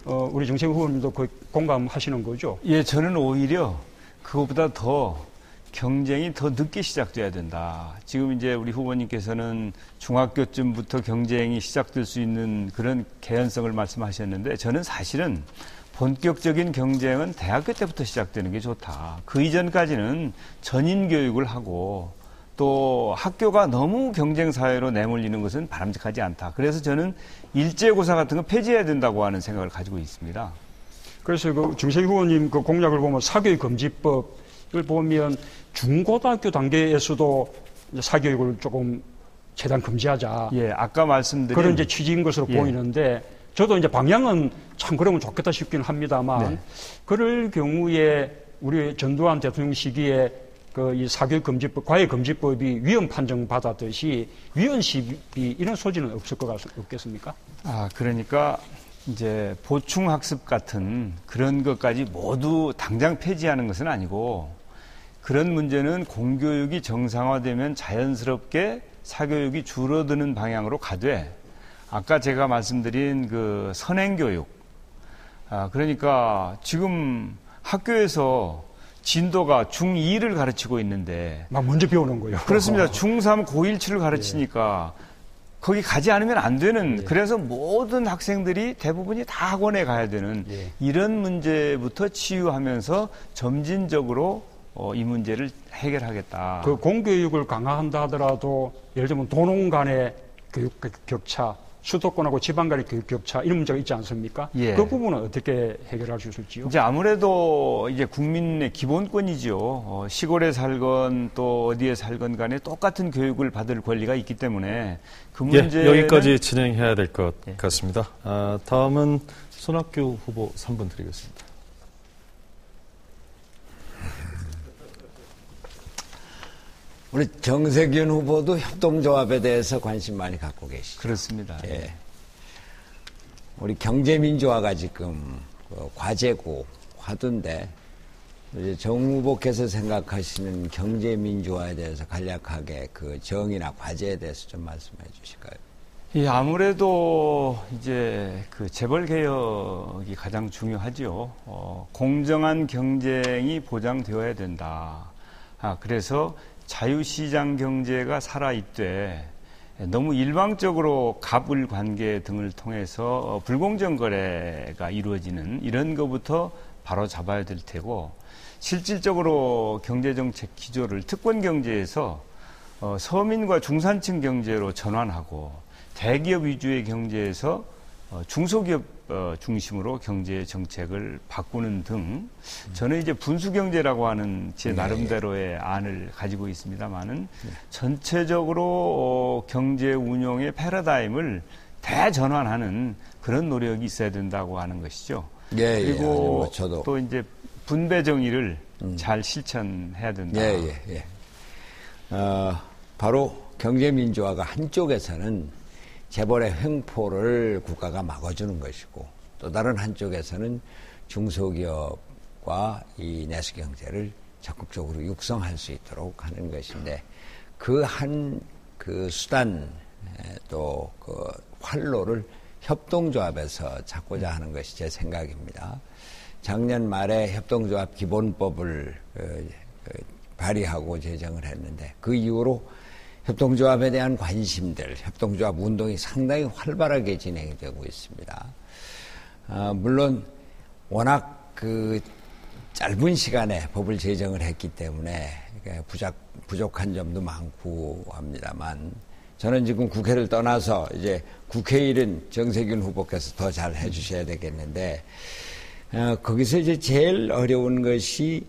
우리 정세균 후보님도 거의 공감하시는 거죠? 예, 저는 오히려 그것보다 더 경쟁이 더 늦게 시작돼야 된다. 지금 이제 우리 후보님께서는 중학교쯤부터 경쟁이 시작될 수 있는 그런 개연성을 말씀하셨는데 저는 사실은 본격적인 경쟁은 대학교 때부터 시작되는 게 좋다. 그 이전까지는 전인 교육을 하고 또 학교가 너무 경쟁 사회로 내몰리는 것은 바람직하지 않다. 그래서 저는 일제고사 같은 거 폐지해야 된다고 하는 생각을 가지고 있습니다. 그래서 그 정세균 후보님 그 공약을 보면 사교육 금지법을 보면 중고등학교 단계에서도 사교육을 조금 최대한 금지하자. 예, 아까 말씀드린 그런 이제 취지인 것으로 보이는데 저도 이제 방향은 참 그러면 좋겠다 싶긴 합니다만 네. 그럴 경우에 우리 전두환 대통령 시기에 그 이 사교육 금지법, 과외 금지법이 위헌 판정 받았듯이 위헌 시비 이런 소지는 없을 것 없겠습니까? 그러니까 이제 보충학습 같은 그런 것까지 모두 당장 폐지하는 것은 아니고 그런 문제는 공교육이 정상화되면 자연스럽게 사교육이 줄어드는 방향으로 가되 아까 제가 말씀드린 그 선행교육, 그러니까 지금 학교에서 진도가 중2를 가르치고 있는데 막 먼저 배우는 거예요. 그렇습니다. 중3, 고1치를 가르치니까 거기 가지 않으면 안 되는, 그래서 모든 학생들이 대부분이 다 학원에 가야 되는 이런 문제부터 치유하면서 점진적으로 이 문제를 해결하겠다. 그 공교육을 강화한다 하더라도 예를 들면 도농 간의 교육 격차, 수도권하고 지방 간의 교육 격차 이런 문제가 있지 않습니까? 예. 그 부분은 어떻게 해결할 수 있을지요? 이제 아무래도 이제 국민의 기본권이죠. 시골에 살건 또 어디에 살건 간에 똑같은 교육을 받을 권리가 있기 때문에 그 문제 여기까지 진행해야 될 것 같습니다. 다음은 손학규 후보 3분 드리겠습니다. 우리 정세균 후보도 협동조합에 대해서 관심 많이 갖고 계시죠. 그렇습니다. 예. 우리 경제민주화가 지금 과제고 화두인데 정 후보께서 생각하시는 경제민주화에 대해서 간략하게 그 정의나 과제에 대해서 좀 말씀해 주실까요? 예, 아무래도 이제 그 재벌 개혁이 가장 중요하죠. 공정한 경쟁이 보장되어야 된다. 그래서 자유시장 경제가 살아있되 너무 일방적으로 갑을 관계 등을 통해서 불공정 거래가 이루어지는 이런 것부터 바로 잡아야 될 테고 실질적으로 경제정책 기조를 특권 경제에서 서민과 중산층 경제로 전환하고 대기업 위주의 경제에서 중소기업 중심으로 경제 정책을 바꾸는 등 저는 이제 분수경제라고 하는 제 나름대로의 안을 가지고 있습니다만은 전체적으로 경제 운용의 패러다임을 대전환하는 그런 노력이 있어야 된다고 하는 것이죠. 그리고 또 이제 분배 정의를 잘 실천해야 된다. 바로 경제민주화가 한쪽에서는 재벌의 횡포를 국가가 막아주는 것이고 또 다른 한쪽에서는 중소기업과 이 내수경제를 적극적으로 육성할 수 있도록 하는 것인데 그 수단 또 그 활로를 협동조합에서 찾고자 하는 것이 제 생각입니다. 작년 말에 협동조합 기본법을 발의하고 제정을 했는데 그 이후로 협동조합에 대한 관심들, 협동조합 운동이 상당히 활발하게 진행이 되고 있습니다. 물론 워낙 그 짧은 시간에 법을 제정을 했기 때문에 부족한 점도 많고 합니다만 저는 지금 국회를 떠나서 이제 국회일은 정세균 후보께서 더 잘 해주셔야 되겠는데 거기서 이제 제일 어려운 것이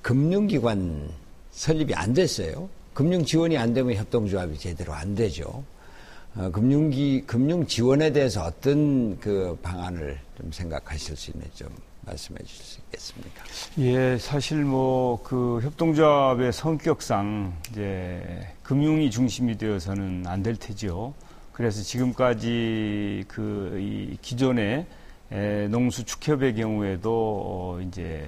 금융기관 설립이 안 됐어요. 금융 지원이 안 되면 협동조합이 제대로 안 되죠. 금융 지원에 대해서 어떤 그 방안을 좀 생각하실 수 있는지 좀 말씀해 주실 수 있겠습니까? 예, 사실 그 협동조합의 성격상 이제 금융이 중심이 되어서는 안 될 테죠. 그래서 지금까지 이 기존의 농수축협의 경우에도 이제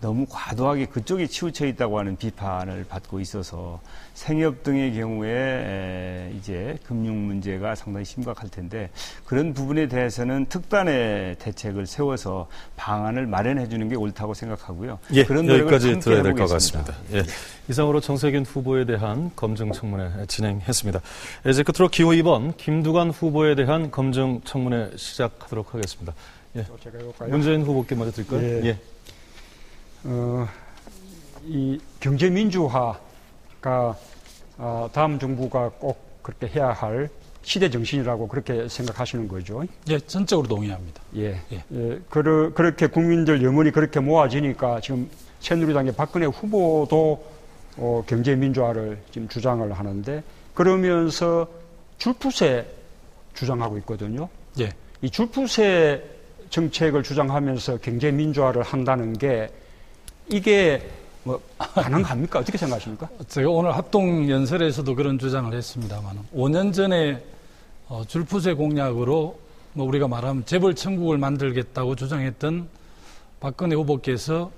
너무 과도하게 그쪽에 치우쳐 있다고 하는 비판을 받고 있어서 생협 등의 경우에 이제 금융 문제가 상당히 심각할 텐데 그런 부분에 대해서는 특단의 대책을 세워서 방안을 마련해 주는 게 옳다고 생각하고요. 예, 그런 노력을 여기까지 들어야 될 것 해보겠습니다. 같습니다. 예. 이상으로 정세균 후보에 대한 검증청문회 진행했습니다. 이제 끝으로 기호 2번 김두관 후보에 대한 검증청문회 시작하도록 하겠습니다. 예. 제가 해볼까요? 문재인 후보께 먼저 드릴까요? 예. 이 경제민주화가 다음 정부가 꼭 그렇게 해야 할 시대 정신이라고 그렇게 생각하시는 거죠? 예, 전적으로 동의합니다. 그렇게 국민들 염원이 그렇게 모아지니까 지금 새누리당의 박근혜 후보도 경제민주화를 지금 주장을 하는데 그러면서 줄푸세 주장하고 있거든요. 예. 이 줄푸세 정책을 주장하면서 경제민주화를 한다는 게 이게 가능합니까? 어떻게 생각하십니까? 제가 오늘 합동연설에서도 그런 주장을 했습니다만 5년 전에 줄푸세 공약으로 우리가 말하면 재벌 천국을 만들겠다고 주장했던 박근혜 후보께서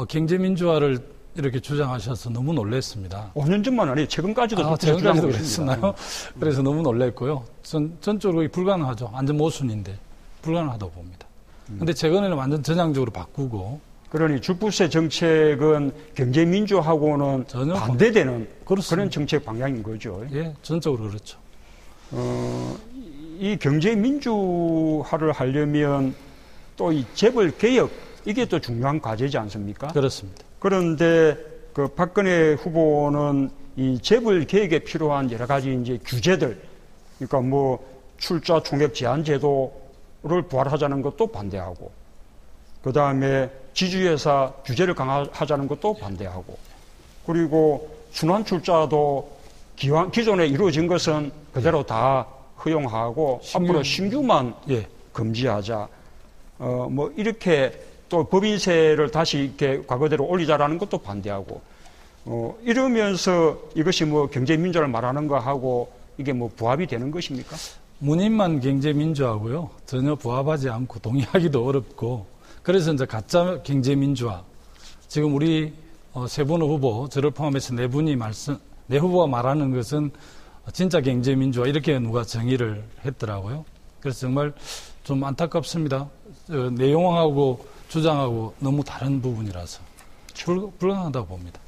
경제민주화를 이렇게 주장하셔서 너무 놀랐습니다. 5년 전만 아니에요. 최근까지도 최근까지도 그랬었나요? 그래서 너무 놀랐고요. 전적으로 불가능하죠. 완전 모순인데 불가능하다고 봅니다. 그런데 최근에는 완전 전향적으로 바꾸고 그러니 줄푸세 정책은 경제민주화하고는 전혀 반대되는 그런 정책 방향인 거죠. 예, 전적으로 그렇죠. 이 경제민주화를 하려면 또 이 재벌 개혁 이게 또 중요한 과제지 않습니까? 그렇습니다. 그런데 그 박근혜 후보는 이 재벌 개혁에 필요한 여러 가지 이제 규제들, 그러니까 출자 총액 제한 제도를 부활하자는 것도 반대하고, 그 다음에 지주회사 규제를 강화하자는 것도 반대하고, 그리고 순환 출자도 기존에 이루어진 것은 그대로 다 허용하고 앞으로 신규만 금지하자. 이렇게 또 법인세를 다시 이렇게 과거대로 올리자라는 것도 반대하고, 이러면서 이것이 경제민주화를 말하는 거하고 이게 부합이 되는 것입니까? 문인만 경제민주화고요. 전혀 부합하지 않고 동의하기도 어렵고, 그래서 이제 가짜 경제민주화. 지금 우리 세 분의 후보, 저를 포함해서 네 후보가 말하는 것은 진짜 경제민주화 이렇게 누가 정의를 했더라고요. 그래서 정말 좀 안타깝습니다. 내용하고 주장하고 너무 다른 부분이라서 불가능하다고 봅니다.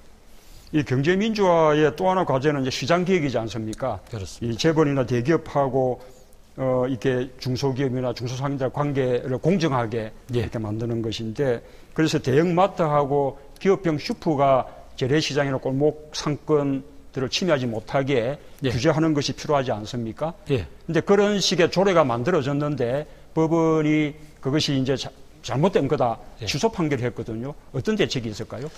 이 경제민주화의 또 하나 과제는 이제 시장개혁이지 않습니까? 그렇습니다. 이 재벌이나 대기업하고 이렇게 중소기업이나 중소상인들 관계를 공정하게 이렇게 만드는 것인데, 그래서 대형마트하고 기업형 슈퍼가 재래시장이나 골목 상권 것들을 침해하지 못하게 예. 규제하는 것이 필요하지 않습니까? 예. 근데 그런 식의 조례가 만들어졌는데 법원이 그것이 이제 잘못된 거다 예. 취소 판결을 했거든요. 어떤 대책이 있을까요?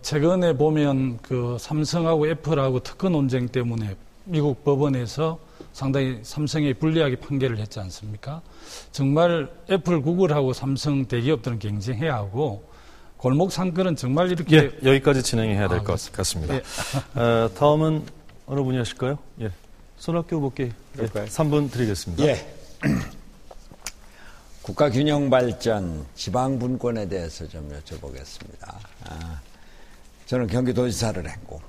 최근에 보면 그 삼성하고 애플하고 특허 논쟁 때문에 미국 법원에서 상당히 삼성에 불리하게 판결을 했지 않습니까? 정말 애플, 구글하고 삼성 대기업들은 경쟁해야 하고 골목 상권은 정말 이렇게 예, 여기까지 진행해야 될 것 같습니다. 예. 다음은 어느 분이 하실까요? 예. 손학규 후보께 3분 드리겠습니다. 예. 국가균형발전, 지방분권에 대해서 좀 여쭤보겠습니다. 저는 경기도지사를 했고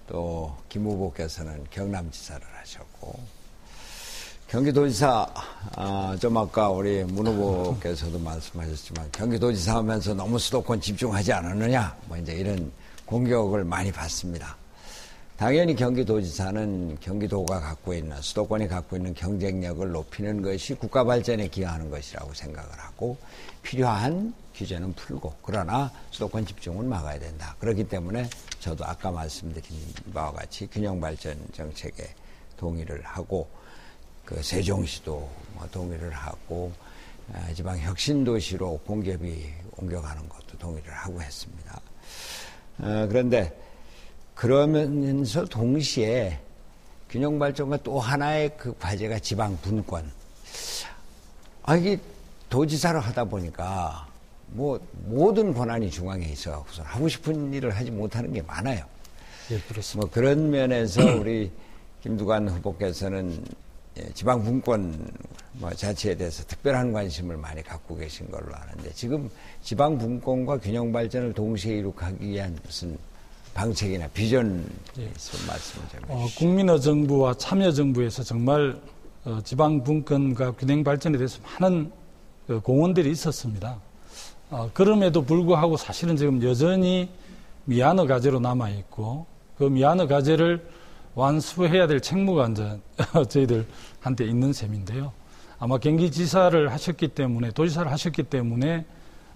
또 김 후보께서는 경남지사를 하셨고 경기도지사 좀 아까 우리 문 후보께서도 말씀하셨지만 경기도지사 하면서 너무 수도권 집중하지 않았느냐 뭐 이제 이런 공격을 많이 받습니다. 당연히 경기도지사는 경기도가 갖고 있는 수도권이 갖고 있는 경쟁력을 높이는 것이 국가 발전에 기여하는 것이라고 생각을 하고 필요한 규제는 풀고 그러나 수도권 집중은 막아야 된다. 그렇기 때문에 저도 아까 말씀드린 바와 같이 균형발전 정책에 동의를 하고 그 세종시도 동의를 하고 지방 혁신도시로 공기업이 옮겨가는 것도 동의를 하고 했습니다. 그런데 그러면서 동시에 균형발전과 또 하나의 그 과제가 지방분권. 이게 도지사를 하다 보니까 뭐 모든 권한이 중앙에 있어서 하고 싶은 일을 하지 못하는 게 많아요. 예, 그렇습니다. 뭐 그런 면에서 우리 김두관 후보께서는 지방분권 자치에 대해서 특별한 관심을 많이 갖고 계신 걸로 아는데 지금 지방분권과 균형발전을 동시에 이룩하기 위한 무슨 방책이나 비전 있으면 말씀을 좀 해주시죠. 국민의정부와 참여정부에서 정말 지방분권과 균형발전에 대해서 많은 공헌들이 있었습니다. 그럼에도 불구하고 사실은 지금 여전히 미안의 과제로 남아있고 그 미안의 과제를 완수해야 될 책무가 이제 저희들한테 있는 셈인데요. 아마 경기지사를 하셨기 때문에 도지사를 하셨기 때문에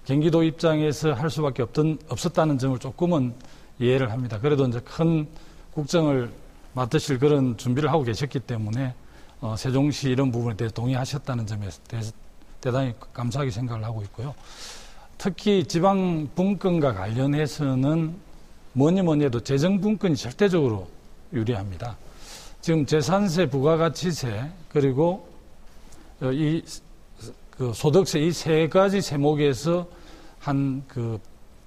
경기도 입장에서 할 수밖에 없었다는 점을 조금은 이해를 합니다. 그래도 이제 큰 국정을 맡으실 그런 준비를 하고 계셨기 때문에 세종시 이런 부분에 대해서 동의하셨다는 점에 대해서 대단히 감사하게 생각을 하고 있고요. 특히 지방분권과 관련해서는 뭐니 해도 재정분권이 절대적으로 유리합니다. 지금 재산세, 부가가치세 그리고 이 소득세 이 세 가지 세목에서 한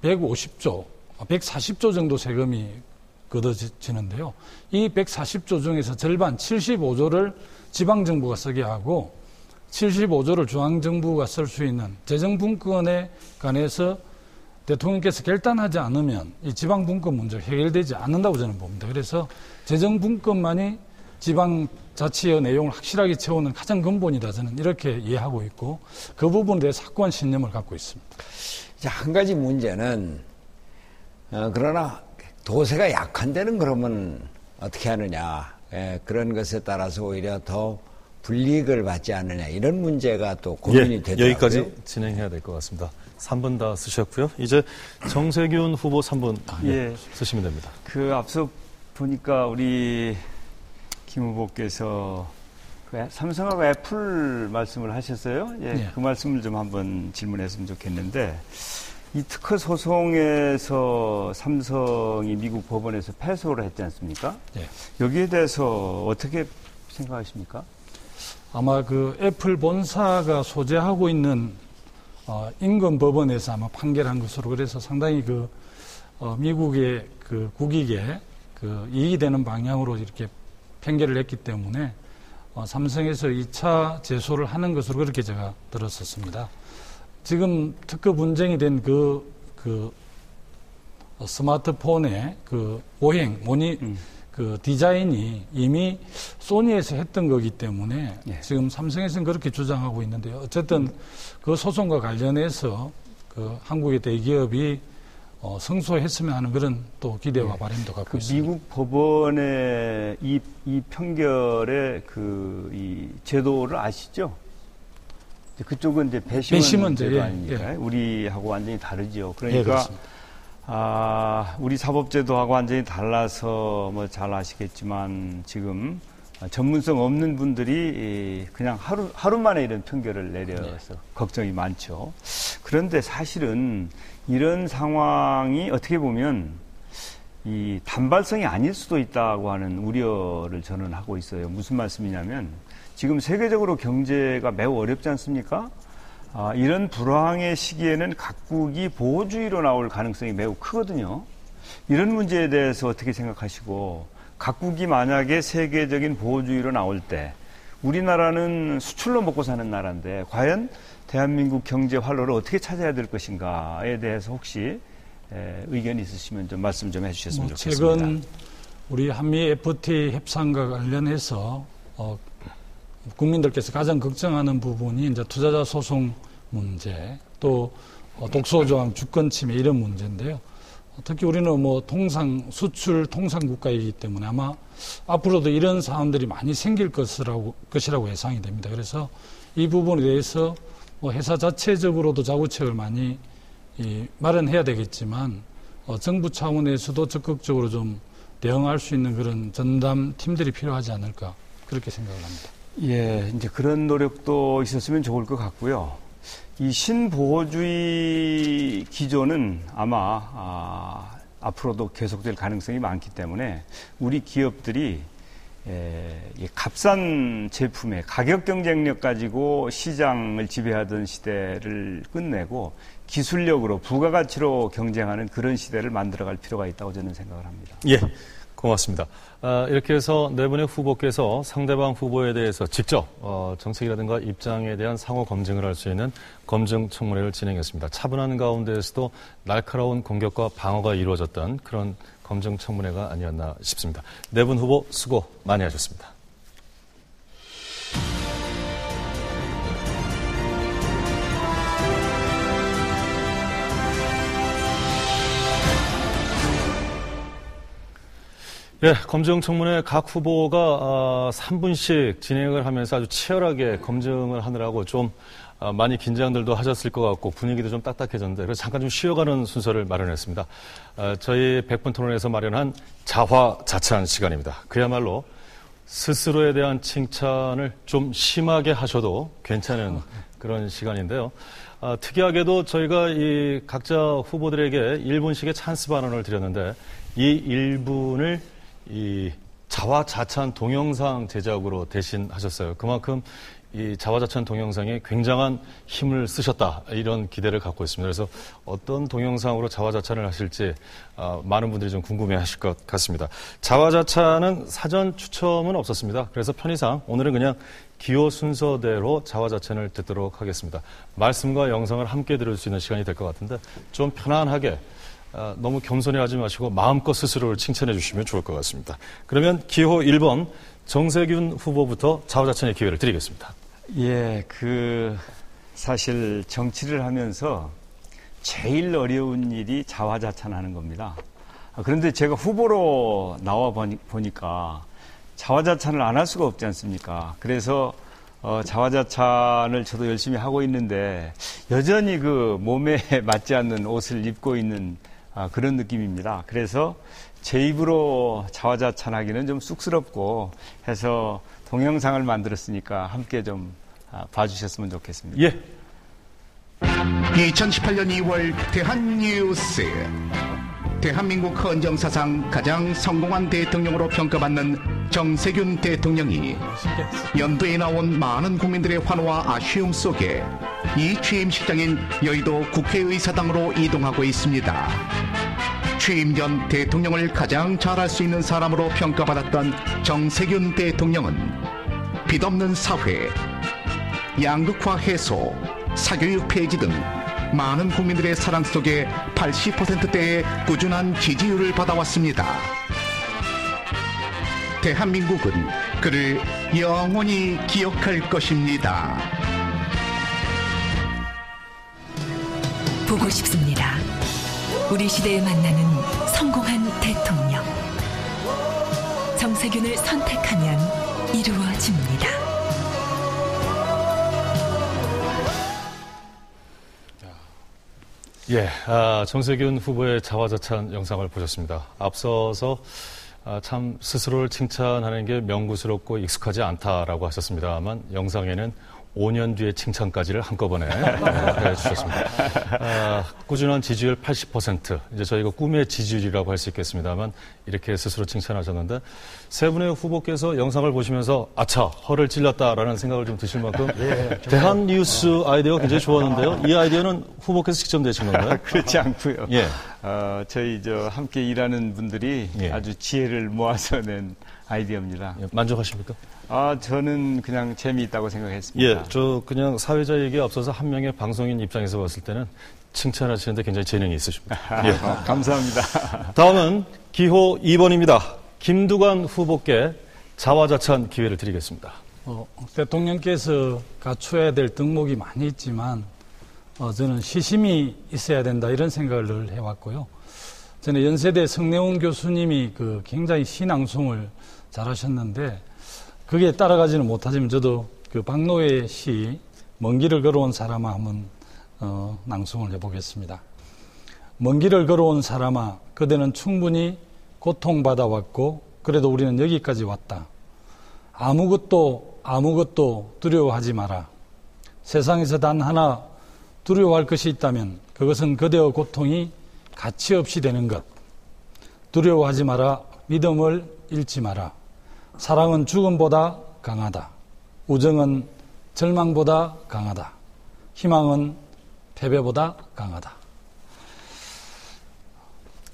150조, 140조 정도 세금이 걷어지는데요. 이 140조 중에서 절반 75조를 지방정부가 쓰게 하고 75조를 중앙정부가 쓸 수 있는 재정분권에 관해서 대통령께서 결단하지 않으면 이 지방분권 문제가 해결되지 않는다고 저는 봅니다. 그래서 재정분권만이 지방자치의 내용을 확실하게 채우는 가장 근본이다 저는 이렇게 이해하고 있고 그 부분에 대해서 확고한 신념을 갖고 있습니다. 자, 한 가지 문제는 그러나 도세가 약한 데는 그러면 어떻게 하느냐 그런 것에 따라서 오히려 더 불이익을 받지 않느냐 이런 문제가 또 고민이 되더라고요. 여기까지 진행해야 될 것 같습니다. 3분 다 쓰셨고요. 이제 정세균 후보 3분 쓰시면 됩니다. 앞서 보니까 우리 김 후보께서 삼성하고 애플 말씀을 하셨어요. 그 말씀을 좀 한번 질문했으면 좋겠는데 이 특허 소송에서 삼성이 미국 법원에서 패소를 했지 않습니까? 여기에 대해서 어떻게 생각하십니까? 아마 애플 본사가 소재하고 있는 인권 법원에서 아마 판결한 것으로 그래서 상당히 미국의 국익에 이익이 되는 방향으로 이렇게 판결을 했기 때문에 삼성에서 2차 제소를 하는 것으로 그렇게 제가 들었었습니다. 지금 특허 분쟁이 된 스마트폰의 오행, 디자인이 이미 소니에서 했던 거기 때문에 지금 삼성에서는 그렇게 주장하고 있는데요. 어쨌든 그 소송과 관련해서 한국의 대기업이 승소했으면 하는 그런 또 기대와 바람도 갖고 있습니다. 미국 법원의 이 판결의 이 제도를 아시죠? 그쪽은 이제 배심원 제도 아닙니까? 우리하고 완전히 다르죠. 그러니까 우리 사법제도하고 완전히 달라서 뭐 잘 아시겠지만 지금 전문성 없는 분들이 그냥 하루 만에 이런 판결을 내려서 걱정이 많죠. 그런데 사실은 이런 상황이 어떻게 보면 이 단발성이 아닐 수도 있다고 하는 우려를 저는 하고 있어요. 무슨 말씀이냐면 지금 세계적으로 경제가 매우 어렵지 않습니까? 이런 불황의 시기에는 각국이 보호주의로 나올 가능성이 매우 크거든요. 이런 문제에 대해서 어떻게 생각하시고 각국이 만약에 세계적인 보호주의로 나올 때 우리나라는 수출로 먹고 사는 나라인데 과연 대한민국 경제 활로를 어떻게 찾아야 될 것인가에 대해서 혹시 의견이 있으시면 좀 말씀 좀 해주셨으면 좋겠습니다. 최근 우리 한미 FTA 협상과 관련해서 국민들께서 가장 걱정하는 부분이 이제 투자자 소송 문제, 또 독소조항 주권 침해 이런 문제인데요. 특히 우리는 수출 통상 국가이기 때문에 아마 앞으로도 이런 사안들이 많이 생길 것이라고 예상이 됩니다. 그래서 이 부분에 대해서 회사 자체적으로도 자구책을 많이 마련해야 되겠지만 정부 차원에서도 적극적으로 좀 대응할 수 있는 그런 전담 팀들이 필요하지 않을까 그렇게 생각을 합니다. 예, 이제 그런 노력도 있었으면 좋을 것 같고요. 이 신보호주의 기조는 아마 앞으로도 계속될 가능성이 많기 때문에 우리 기업들이 값싼 제품의 가격 경쟁력 가지고 시장을 지배하던 시대를 끝내고 기술력으로 부가가치로 경쟁하는 그런 시대를 만들어갈 필요가 있다고 저는 생각을 합니다. 예, 고맙습니다. 이렇게 해서 네 분의 후보께서 상대방 후보에 대해서 직접 정책이라든가 입장에 대한 상호 검증을 할 수 있는 검증 청문회를 진행했습니다. 차분한 가운데에서도 날카로운 공격과 방어가 이루어졌던 그런 검증 청문회가 아니었나 싶습니다. 네 분 후보 수고 많이 하셨습니다. 예, 검증청문회 각 후보가 3분씩 진행을 하면서 아주 치열하게 검증을 하느라고 좀 많이 긴장들도 하셨을 것 같고 분위기도 좀 딱딱해졌는데 그래서 잠깐 좀 쉬어가는 순서를 마련했습니다. 저희 100분 토론에서 마련한 자화자찬 시간입니다. 그야말로 스스로에 대한 칭찬을 좀 심하게 하셔도 괜찮은 그런 시간인데요. 특이하게도 저희가 이 각자 후보들에게 1분씩의 찬스 발언을 드렸는데 이 1분을 이 자화자찬 동영상 제작으로 대신하셨어요. 그만큼 이 자화자찬 동영상에 굉장한 힘을 쓰셨다 이런 기대를 갖고 있습니다. 그래서 어떤 동영상으로 자화자찬을 하실지 많은 분들이 좀 궁금해하실 것 같습니다. 자화자찬은 사전 추첨은 없었습니다. 그래서 편의상 오늘은 그냥 기호 순서대로 자화자찬을 듣도록 하겠습니다. 말씀과 영상을 함께 들을 수 있는 시간이 될 것 같은데 좀 편안하게 너무 겸손해하지 마시고 마음껏 스스로를 칭찬해 주시면 좋을 것 같습니다. 그러면 기호 1번 정세균 후보부터 자화자찬의 기회를 드리겠습니다. 예, 사실 정치를 하면서 제일 어려운 일이 자화자찬하는 겁니다. 그런데 제가 후보로 나와 보니까 자화자찬을 안 할 수가 없지 않습니까? 그래서 자화자찬을 저도 열심히 하고 있는데 여전히 몸에 맞지 않는 옷을 입고 있는 그런 느낌입니다. 그래서 제 입으로 자화자찬하기는 좀 쑥스럽고 해서 동영상을 만들었으니까 함께 좀 봐주셨으면 좋겠습니다. 예. 2018년 2월 대한뉴스. 대한민국 헌정사상 가장 성공한 대통령으로 평가받는 정세균 대통령이 연도에 나온 많은 국민들의 환호와 아쉬움 속에 이 취임식장인 여의도 국회의사당으로 이동하고 있습니다. 취임 전 대통령을 가장 잘할 수 있는 사람으로 평가받았던 정세균 대통령은 빚없는 사회, 양극화 해소, 사교육 폐지 등 많은 국민들의 사랑 속에 80%대의 꾸준한 지지율을 받아왔습니다. 대한민국은 그를 영원히 기억할 것입니다. 보고 싶습니다. 우리 시대에 만나는 성공한 대통령. 정세균을 선택하면 이루어집니다. 예, 정세균 후보의 자화자찬 영상을 보셨습니다. 앞서서 참 스스로를 칭찬하는 게 명구스럽고 익숙하지 않다라고 하셨습니다만 영상에는 5년 뒤의 칭찬까지를 한꺼번에 해주셨습니다. 꾸준한 지지율 80%, 이제 저희가 꿈의 지지율이라고 할 수 있겠습니다만 이렇게 스스로 칭찬하셨는데 세 분의 후보께서 영상을 보시면서 아차, 허를 찔렀다라는 생각을 좀 드실 만큼 대한뉴스 아이디어가 굉장히 좋았는데요. 이 아이디어는 후보께서 직접 내신 건가요? 그렇지 않고요. 예. 저희 함께 일하는 분들이 아주 지혜를 모아서 낸 아이디어입니다. 예, 만족하십니까? 저는 그냥 재미있다고 생각했습니다. 예, 그냥 사회자 얘기에 앞서서 한 명의 방송인 입장에서 봤을 때는 칭찬하시는데 굉장히 재능이 있으십니다. 예. 감사합니다. 다음은 기호 2번입니다. 김두관 후보께 자화자찬 기회를 드리겠습니다. 대통령께서 갖춰야 될 덕목이 많이 있지만 저는 시심이 있어야 된다 이런 생각을 늘 해왔고요. 저는 연세대 성내훈 교수님이 굉장히 시낭송을 잘하셨는데 그게 따라가지는 못하지만 저도 박노의 시 먼 길을 걸어온 사람아 한번 낭송을 해보겠습니다. 먼 길을 걸어온 사람아 그대는 충분히 고통받아 왔고 그래도 우리는 여기까지 왔다. 아무것도 두려워하지 마라. 세상에서 단 하나 두려워할 것이 있다면 그것은 그대의 고통이 가치 없이 되는 것. 두려워하지 마라. 믿음을 잃지 마라. 사랑은 죽음보다 강하다. 우정은 절망보다 강하다. 희망은 패배보다 강하다.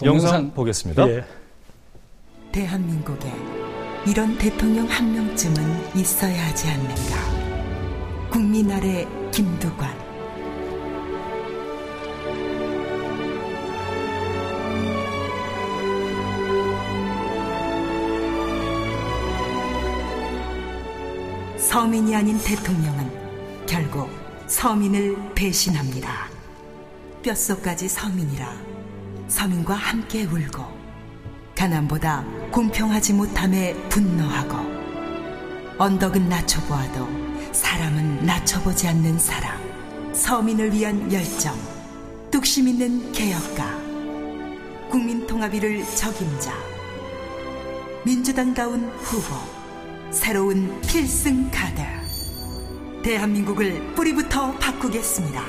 영상 보겠습니다. 예. 대한민국에 이런 대통령 한 명쯤은 있어야 하지 않는가. 국민 아래 김두관. 서민이 아닌 대통령은 결국 서민을 배신합니다. 뼛속까지 서민이라 서민과 함께 울고 가난보다 공평하지 못함에 분노하고 언덕은 낮춰보아도 사람은 낮춰보지 않는 사람, 서민을 위한 열정, 뚝심 있는 개혁가, 국민통합의를 적임자, 민주당다운 후보, 새로운 필승 카드. 대한민국을 뿌리부터 바꾸겠습니다.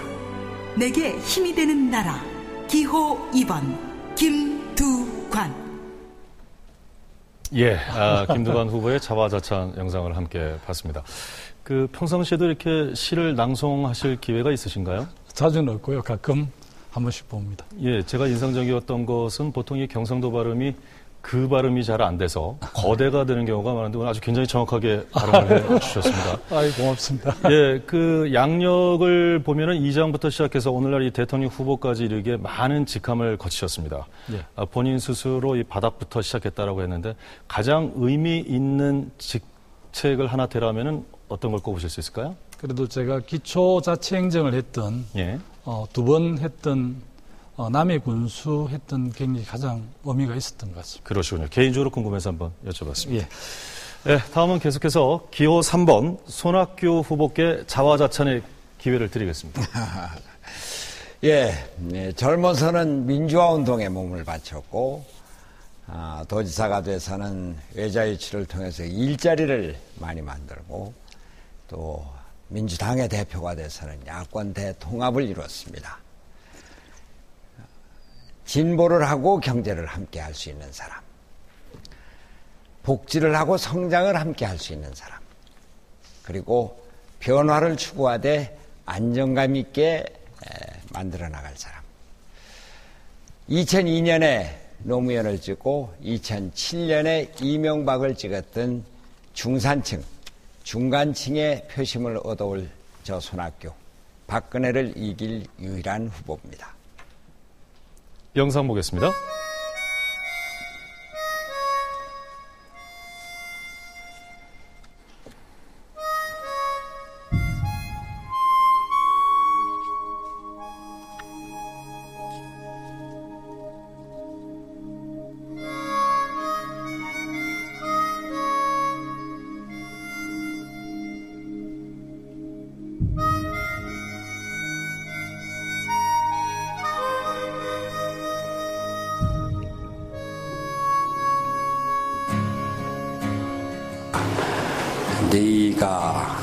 내게 힘이 되는 나라. 기호 2번 김두관. 예, 김두관 후보의 자화자찬 영상을 함께 봤습니다. 평상시에도 이렇게 시를 낭송하실 기회가 있으신가요? 자주는 없고요. 가끔 한 번씩 봅니다. 예, 제가 인상적이었던 것은 보통 이 경상도 발음이 그 발음이 잘 안 돼서 거대가 되는 경우가 많은데 오늘 아주 굉장히 정확하게 발음을 해주셨습니다. 아이, 고맙습니다. 예, 양력을 보면은 이장부터 시작해서 오늘날 이 대통령 후보까지 이르게 많은 직함을 거치셨습니다. 예. 본인 스스로 이 바닥부터 시작했다라고 했는데 가장 의미 있는 직책을 하나 대라면은 어떤 걸 꼽으실 수 있을까요? 그래도 제가 기초자치행정을 했던 두 번 했던 남해 군수 했던 경력이 가장 의미가 있었던 것 같습니다. 그러시군요. 개인적으로 궁금해서 한번 여쭤봤습니다. 예. 네, 다음은 계속해서 기호 3번 손학규 후보께 자화자찬의 기회를 드리겠습니다. 예, 젊어서는 민주화 운동에 몸을 바쳤고 도지사가 돼서는 외자유치를 통해서 일자리를 많이 만들고 또 민주당의 대표가 돼서는 야권 대통합을 이루었습니다. 진보를 하고 경제를 함께 할 수 있는 사람, 복지를 하고 성장을 함께 할 수 있는 사람, 그리고 변화를 추구하되 안정감 있게 만들어 나갈 사람. 2002년에 노무현을 찍고 2007년에 이명박을 찍었던 중산층, 중간층의 표심을 얻어올 저 손학규, 박근혜를 이길 유일한 후보입니다. 영상 보겠습니다. 네가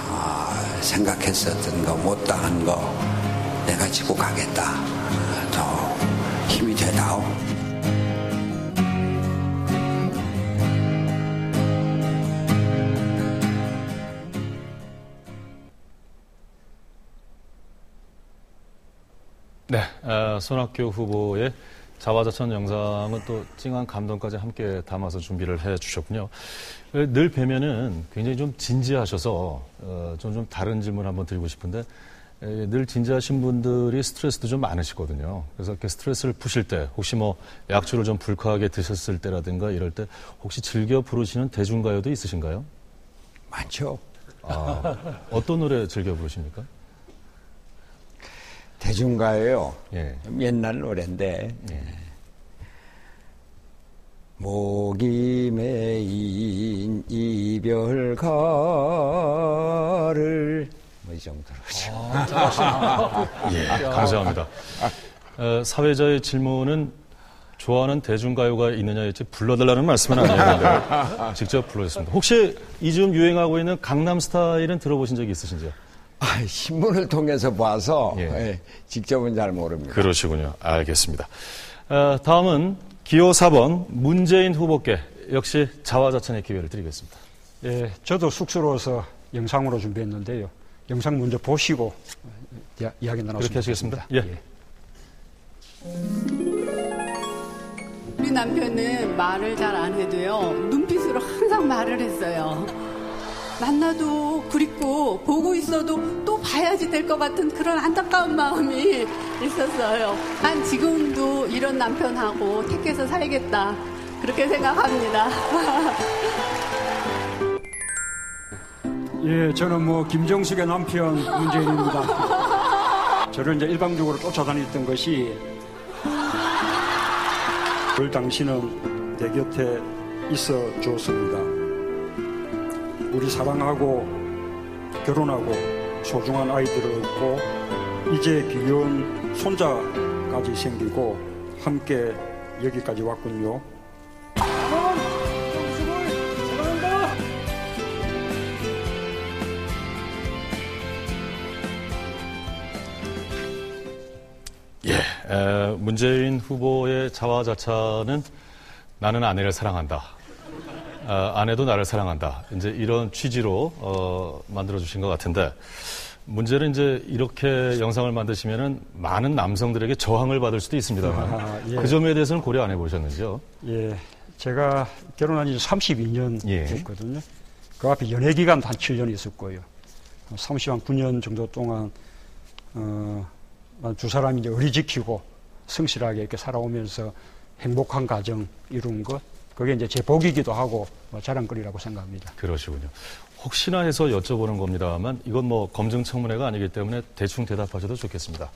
생각했었던 거 못다한 거 내가 지고 가겠다. 더 힘이 되다오. 네, 손학규 후보의 자화자찬 영상은 또 찡한 감동까지 함께 담아서 준비를 해 주셨군요. 늘 뵈면은 굉장히 좀 진지하셔서 좀 다른 질문 한번 드리고 싶은데 늘 진지하신 분들이 스트레스도 좀 많으시거든요. 그래서 이렇게 스트레스를 푸실 때 혹시 뭐 약주를 좀 불쾌하게 드셨을 때라든가 이럴 때 혹시 즐겨 부르시는 대중가요도 있으신가요? 많죠. 어떤 노래 즐겨 부르십니까? 대중가요요. 예. 옛날 노래인데 예. 목이 메인 이별가를 뭐 이 정도로. 예, 감사합니다. 사회자의 질문은 좋아하는 대중가요가 있느냐였지 불러달라는 말씀은 아니었는데 직접 불러줬습니다. 혹시 요즘 유행하고 있는 강남스타일은 들어보신 적이 있으신지요? 신문을 통해서 봐서 직접은 잘 모릅니다. 그러시군요. 알겠습니다. 다음은 기호 4번 문재인 후보께 역시 자화자찬의 기회를 드리겠습니다. 예, 저도 쑥스러워서 영상으로 준비했는데요. 영상 먼저 보시고 이야기 나눴습니다. 그렇게 하시겠습니다. 예. 우리 남편은 말을 잘 안 해도요. 눈빛으로 항상 말을 했어요. 만나도 그립고 보고 있어도 또 봐야지 될 것 같은 그런 안타까운 마음이 있었어요. 난 지금도 이런 남편하고 택해서 살겠다. 그렇게 생각합니다. 예, 저는 뭐 김정숙의 남편 문재인입니다. 저를 이제 일방적으로 쫓아다녔던 것이 그 당시는 내 곁에 있어 줬습니다. 우리 사랑하고 결혼하고 소중한 아이들을 얻고 이제 귀여운 손자까지 생기고 함께 여기까지 왔군요. 예, 문재인 후보의 자화자찬은 나는 아내를 사랑한다. 아내도 나를 사랑한다. 이제 이런 취지로 만들어주신 것 같은데 문제는 이제 이렇게 영상을 만드시면은 많은 남성들에게 저항을 받을 수도 있습니다만 예. 그 점에 대해서는 고려 안 해보셨는지요? 예, 제가 결혼한 지 32년 됐거든요. 그 앞에 연애 기간도 한 7년 있었고요. 39년 정도 동안 두 사람이 이제 의리 지키고 성실하게 이렇게 살아오면서 행복한 가정 이룬 것. 그게 이제 제 복이기도 하고 자랑거리라고 생각합니다. 그러시군요. 혹시나 해서 여쭤보는 겁니다만 이건 뭐 검증청문회가 아니기 때문에 대충 대답하셔도 좋겠습니다.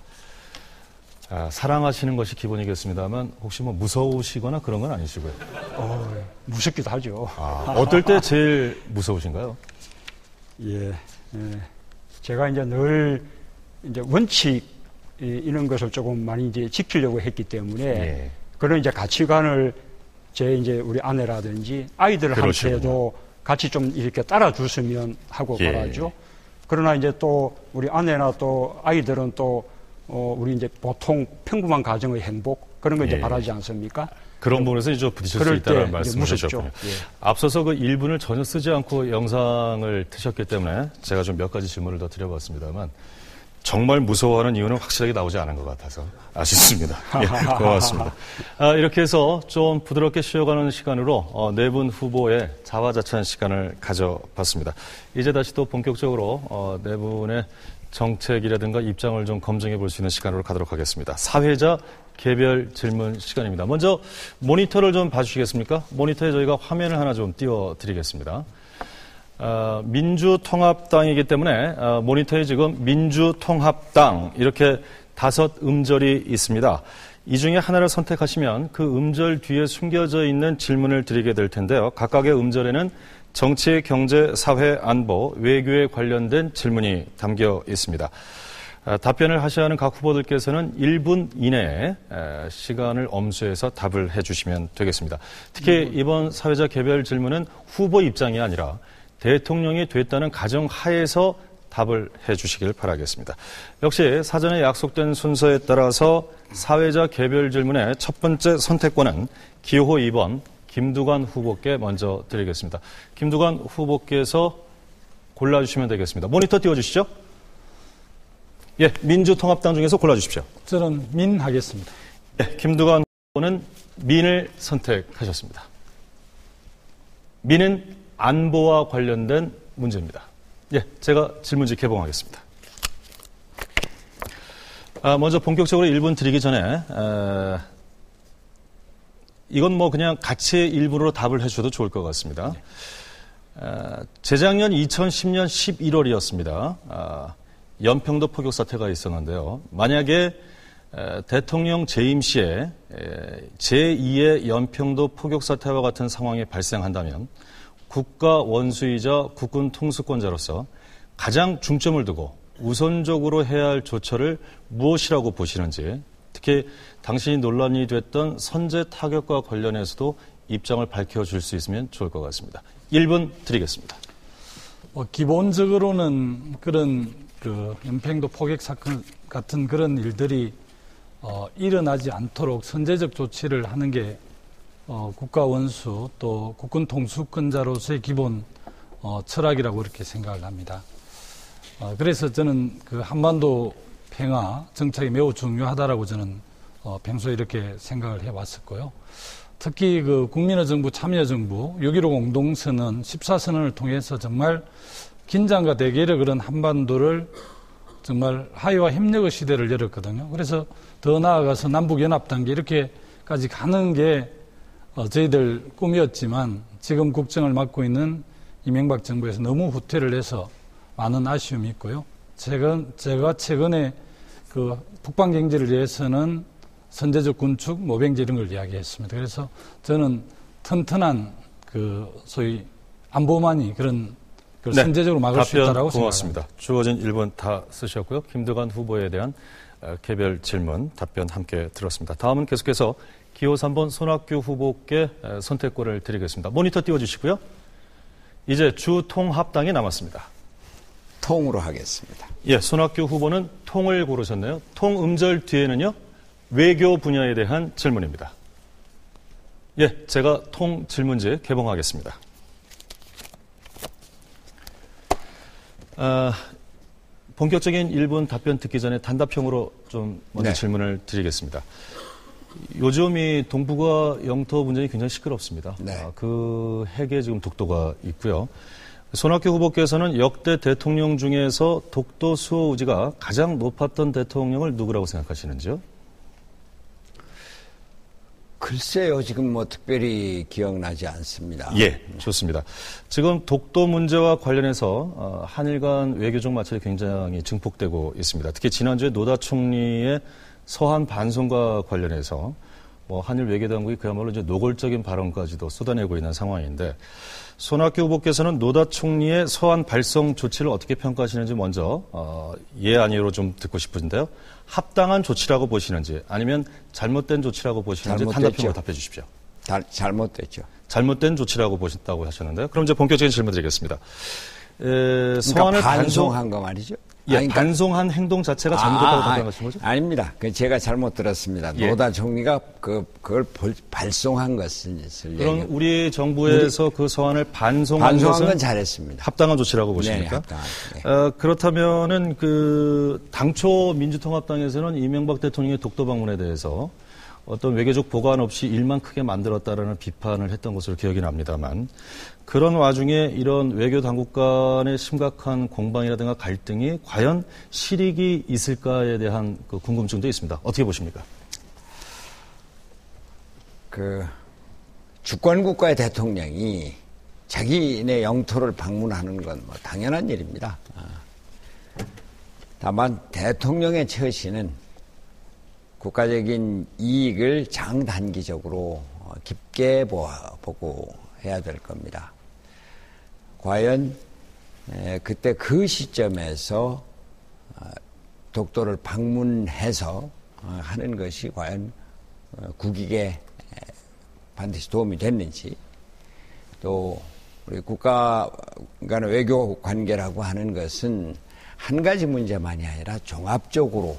사랑하시는 것이 기본이겠습니다만 혹시 뭐 무서우시거나 그런 건 아니시고요? 무섭기도 하죠. 어떨 때 제일 무서우신가요? 예, 제가 이제 늘 이제 원칙 이런 것을 조금 많이 이제 지키려고 했기 때문에 그런 이제 가치관을 이제 우리 아내라든지 아이들한테도 같이 좀 이렇게 따라줬으면 하고 바라죠. 그러나 이제 또 우리 아내나 또 아이들은 또 우리 이제 보통 평범한 가정의 행복 그런 거 이제 바라지 않습니까? 그런 부분에서 이제 부딪힐 수 있다는 말씀을 하셨군요. 앞서서 그 1분을 전혀 쓰지 않고 영상을 트셨기 때문에 제가 좀 몇 가지 질문을 더 드려봤습니다만 정말 무서워하는 이유는 확실하게 나오지 않은 것 같아서 아쉽습니다. 예, 고맙습니다. 이렇게 해서 좀 부드럽게 쉬어가는 시간으로 네 분 후보의 자화자찬 시간을 가져봤습니다. 이제 다시 또 본격적으로 네 분의 정책이라든가 입장을 좀 검증해 볼 수 있는 시간으로 가도록 하겠습니다. 사회자 개별 질문 시간입니다. 먼저 모니터를 좀 봐주시겠습니까? 모니터에 저희가 화면을 하나 좀 띄워드리겠습니다. 민주통합당이기 때문에 모니터에 지금 민주통합당 이렇게 5 음절이 있습니다. 이 중에 하나를 선택하시면 그 음절 뒤에 숨겨져 있는 질문을 드리게 될 텐데요. 각각의 음절에는 정치, 경제, 사회, 안보, 외교에 관련된 질문이 담겨 있습니다. 답변을 하셔야 하는 각 후보들께서는 1분 이내에 시간을 엄수해서 답을 해주시면 되겠습니다. 특히 이번 사회자 개별 질문은 후보 입장이 아니라 대통령이 됐다는 가정 하에서 답을 해 주시길 바라겠습니다. 역시 사전에 약속된 순서에 따라서 사회자 개별 질문의 첫 번째 선택권은 기호 2번 김두관 후보께 먼저 드리겠습니다. 김두관 후보께서 골라주시면 되겠습니다. 모니터 띄워주시죠. 예, 민주통합당 중에서 골라주십시오. 저는 민 하겠습니다. 예, 김두관 후보는 민을 선택하셨습니다. 민은 안보와 관련된 문제입니다. 예, 제가 질문지 개봉하겠습니다. 먼저 본격적으로 1분 드리기 전에 이건 뭐 그냥 가치의 일부로 답을 해주셔도 좋을 것 같습니다. 재작년 2010년 11월이었습니다. 연평도 포격 사태가 있었는데요. 만약에 대통령 재임 시에 제2의 연평도 포격 사태와 같은 상황이 발생한다면 국가 원수이자 국군 통수권자로서 가장 중점을 두고 우선적으로 해야 할 조처를 무엇이라고 보시는지, 특히 당신이 논란이 됐던 선제 타격과 관련해서도 입장을 밝혀줄 수 있으면 좋을 것 같습니다. 1분 드리겠습니다. 기본적으로는 그런 연평도 포격 사건 같은 그런 일들이 일어나지 않도록 선제적 조치를 하는 게 국가 원수 또 국군 통수권자로서의 기본 철학이라고 이렇게 생각을 합니다. 그래서 저는 그 한반도 평화 정착이 매우 중요하다라고 저는 평소에 이렇게 생각을 해왔었고요. 특히 그 국민의 정부, 참여 정부, 6.15 공동선언, 14선언을 통해서 정말 긴장과 대결의 그런 한반도를 정말 화해와 협력의 시대를 열었거든요. 그래서 더 나아가서 남북연합 단계 이렇게까지 가는 게 저희들 꿈이었지만 지금 국정을 맡고 있는 이명박 정부에서 너무 후퇴를 해서 많은 아쉬움이 있고요. 제가 최근에 그 북방 경제를 위해서는 선제적 군축, 모병제 이런 걸 이야기했습니다. 그래서 저는 튼튼한 소위 안보만이 그런 선제적으로 막을 수 있다라고 고맙습니다. 생각합니다. 주어진 1분 다 쓰셨고요. 김두관 후보에 대한 개별 질문, 답변 함께 들었습니다. 다음은 계속해서 기호 3번 손학규 후보께 선택권을 드리겠습니다. 모니터 띄워주시고요. 이제 주통합당이 남았습니다. 통으로 하겠습니다. 예, 손학규 후보는 통을 고르셨네요. 통 음절 뒤에는요, 외교 분야에 대한 질문입니다. 예, 제가 통 질문지 개봉하겠습니다. 본격적인 1분 답변 듣기 전에 단답형으로 좀 먼저 질문을 드리겠습니다. 요즘 이 동북아 영토 분쟁이 굉장히 시끄럽습니다. 그 핵에 지금 독도가 있고요. 손학규 후보께서는 역대 대통령 중에서 독도 수호 의지가 가장 높았던 대통령을 누구라고 생각하시는지요? 글쎄요, 지금 뭐 특별히 기억나지 않습니다. 예, 좋습니다. 지금 독도 문제와 관련해서 한일 간 외교적 마찰이 굉장히 증폭되고 있습니다. 특히 지난주에 노다 총리의 서한 반송과 관련해서 한일 외교당국이 그야말로 이제 노골적인 발언까지도 쏟아내고 있는 상황인데, 손학규 후보께서는 노다 총리의 서한 발송 조치를 어떻게 평가하시는지 먼저 예 아니요로 좀 듣고 싶은데요. 합당한 조치라고 보시는지 아니면 잘못된 조치라고 보시는지 단답형으로 답해 주십시오. 잘못됐죠. 잘못된 조치라고 보셨다고 하셨는데요. 그럼 이제 본격적인 질문 드리겠습니다. 그러니까 반송한 거 말이죠. 예, 그러니까 반송한 행동 자체가 잘못됐다고 판단하신 거죠? 아닙니다. 제가 잘못 들었습니다. 노다 총리가 그걸 발송한 것을 그럼 우리 정부에서 그 서한을 반송한 건 잘했습니다. 합당한 조치라고 보십니까? 네. 그렇다면은 당초 민주통합당에서는 이명박 대통령의 독도 방문에 대해서 어떤 외교적 보관 없이 일만 크게 만들었다라는 비판을 했던 것으로 기억이 납니다만, 그런 와중에 이런 외교 당국 간의 심각한 공방이라든가 갈등이 과연 실익이 있을까에 대한 궁금증도 있습니다. 어떻게 보십니까? 주권국가의 대통령이 자기네 영토를 방문하는 건 당연한 일입니다. 다만 대통령의 처신은 국가적인 이익을 장단기적으로 깊게 보고 해야 될 겁니다. 과연 그때 그 시점에서 독도를 방문해서 하는 것이 과연 국익에 반드시 도움이 됐는지, 또 우리 국가가 그러니까 외교 관계라고 하는 것은 한 가지 문제만이 아니라 종합적으로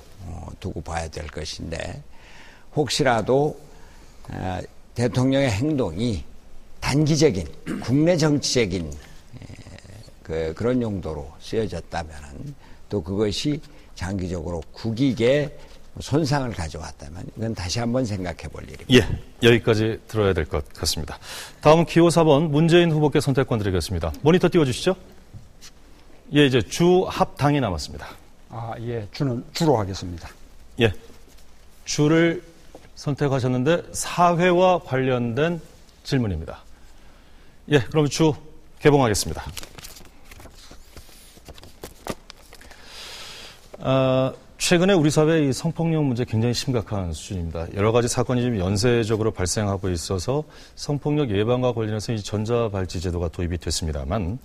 두고 봐야 될 것인데 혹시라도 대통령의 행동이 단기적인 국내 정치적인 그런 용도로 쓰여졌다면 또 그것이 장기적으로 국익에 손상을 가져왔다면 이건 다시 한번 생각해 볼 일입니다. 예, 여기까지 들어야 될 것 같습니다. 다음은 기호 4번 문재인 후보께 선택권 드리겠습니다. 모니터 띄워주시죠. 예, 이제 주 합당이 남았습니다. 예, 주로 하겠습니다. 예, 주를 선택하셨는데 사회와 관련된 질문입니다. 예, 그럼 주 개봉하겠습니다. 최근에 우리 사회의 이 성폭력 문제 굉장히 심각한 수준입니다. 여러 가지 사건이 지금 연쇄적으로 발생하고 있어서 성폭력 예방과 관련해서 이 전자발찌 제도가 도입이 됐습니다만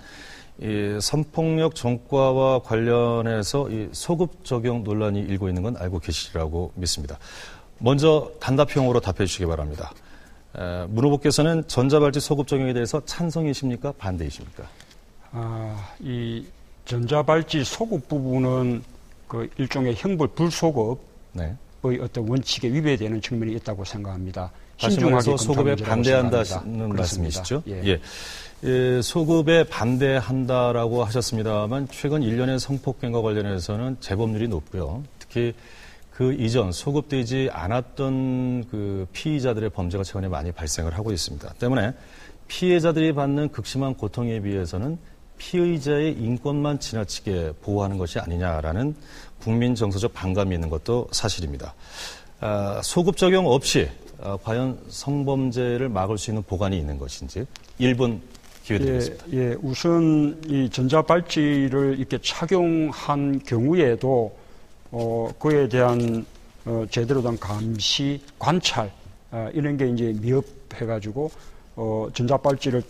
이 성폭력 전과와 관련해서 이 소급 적용 논란이 일고 있는 건 알고 계시리라고 믿습니다. 먼저 단답형으로 답해 주시기 바랍니다. 문 후보께서는 전자발찌 소급 적용에 대해서 찬성이십니까? 반대이십니까? 이 전자발찌 소급 부분은 그 일종의 형벌 불소급의 어떤 원칙에 위배되는 측면이 있다고 생각합니다. 다시 말해서 소급에 반대한다는 말씀이시죠? 예. 소급에 반대한다라고 하셨습니다만 최근 1년의 성폭행과 관련해서는 재범률이 높고요. 특히 그 이전 소급되지 않았던 그 피의자들의 범죄가 최근에 많이 발생을 하고 있습니다. 때문에 피해자들이 받는 극심한 고통에 비해서는 피의자의 인권만 지나치게 보호하는 것이 아니냐라는 국민 정서적 반감이 있는 것도 사실입니다. 소급 적용 없이 과연 성범죄를 막을 수 있는 보관이 있는 것인지 1분 기회 드리겠습니다. 예, 우선 이 전자발찌를 이렇게 착용한 경우에도 그에 대한 제대로 된 감시, 관찰 이런 게 이제 미흡해가지고 전자발찌를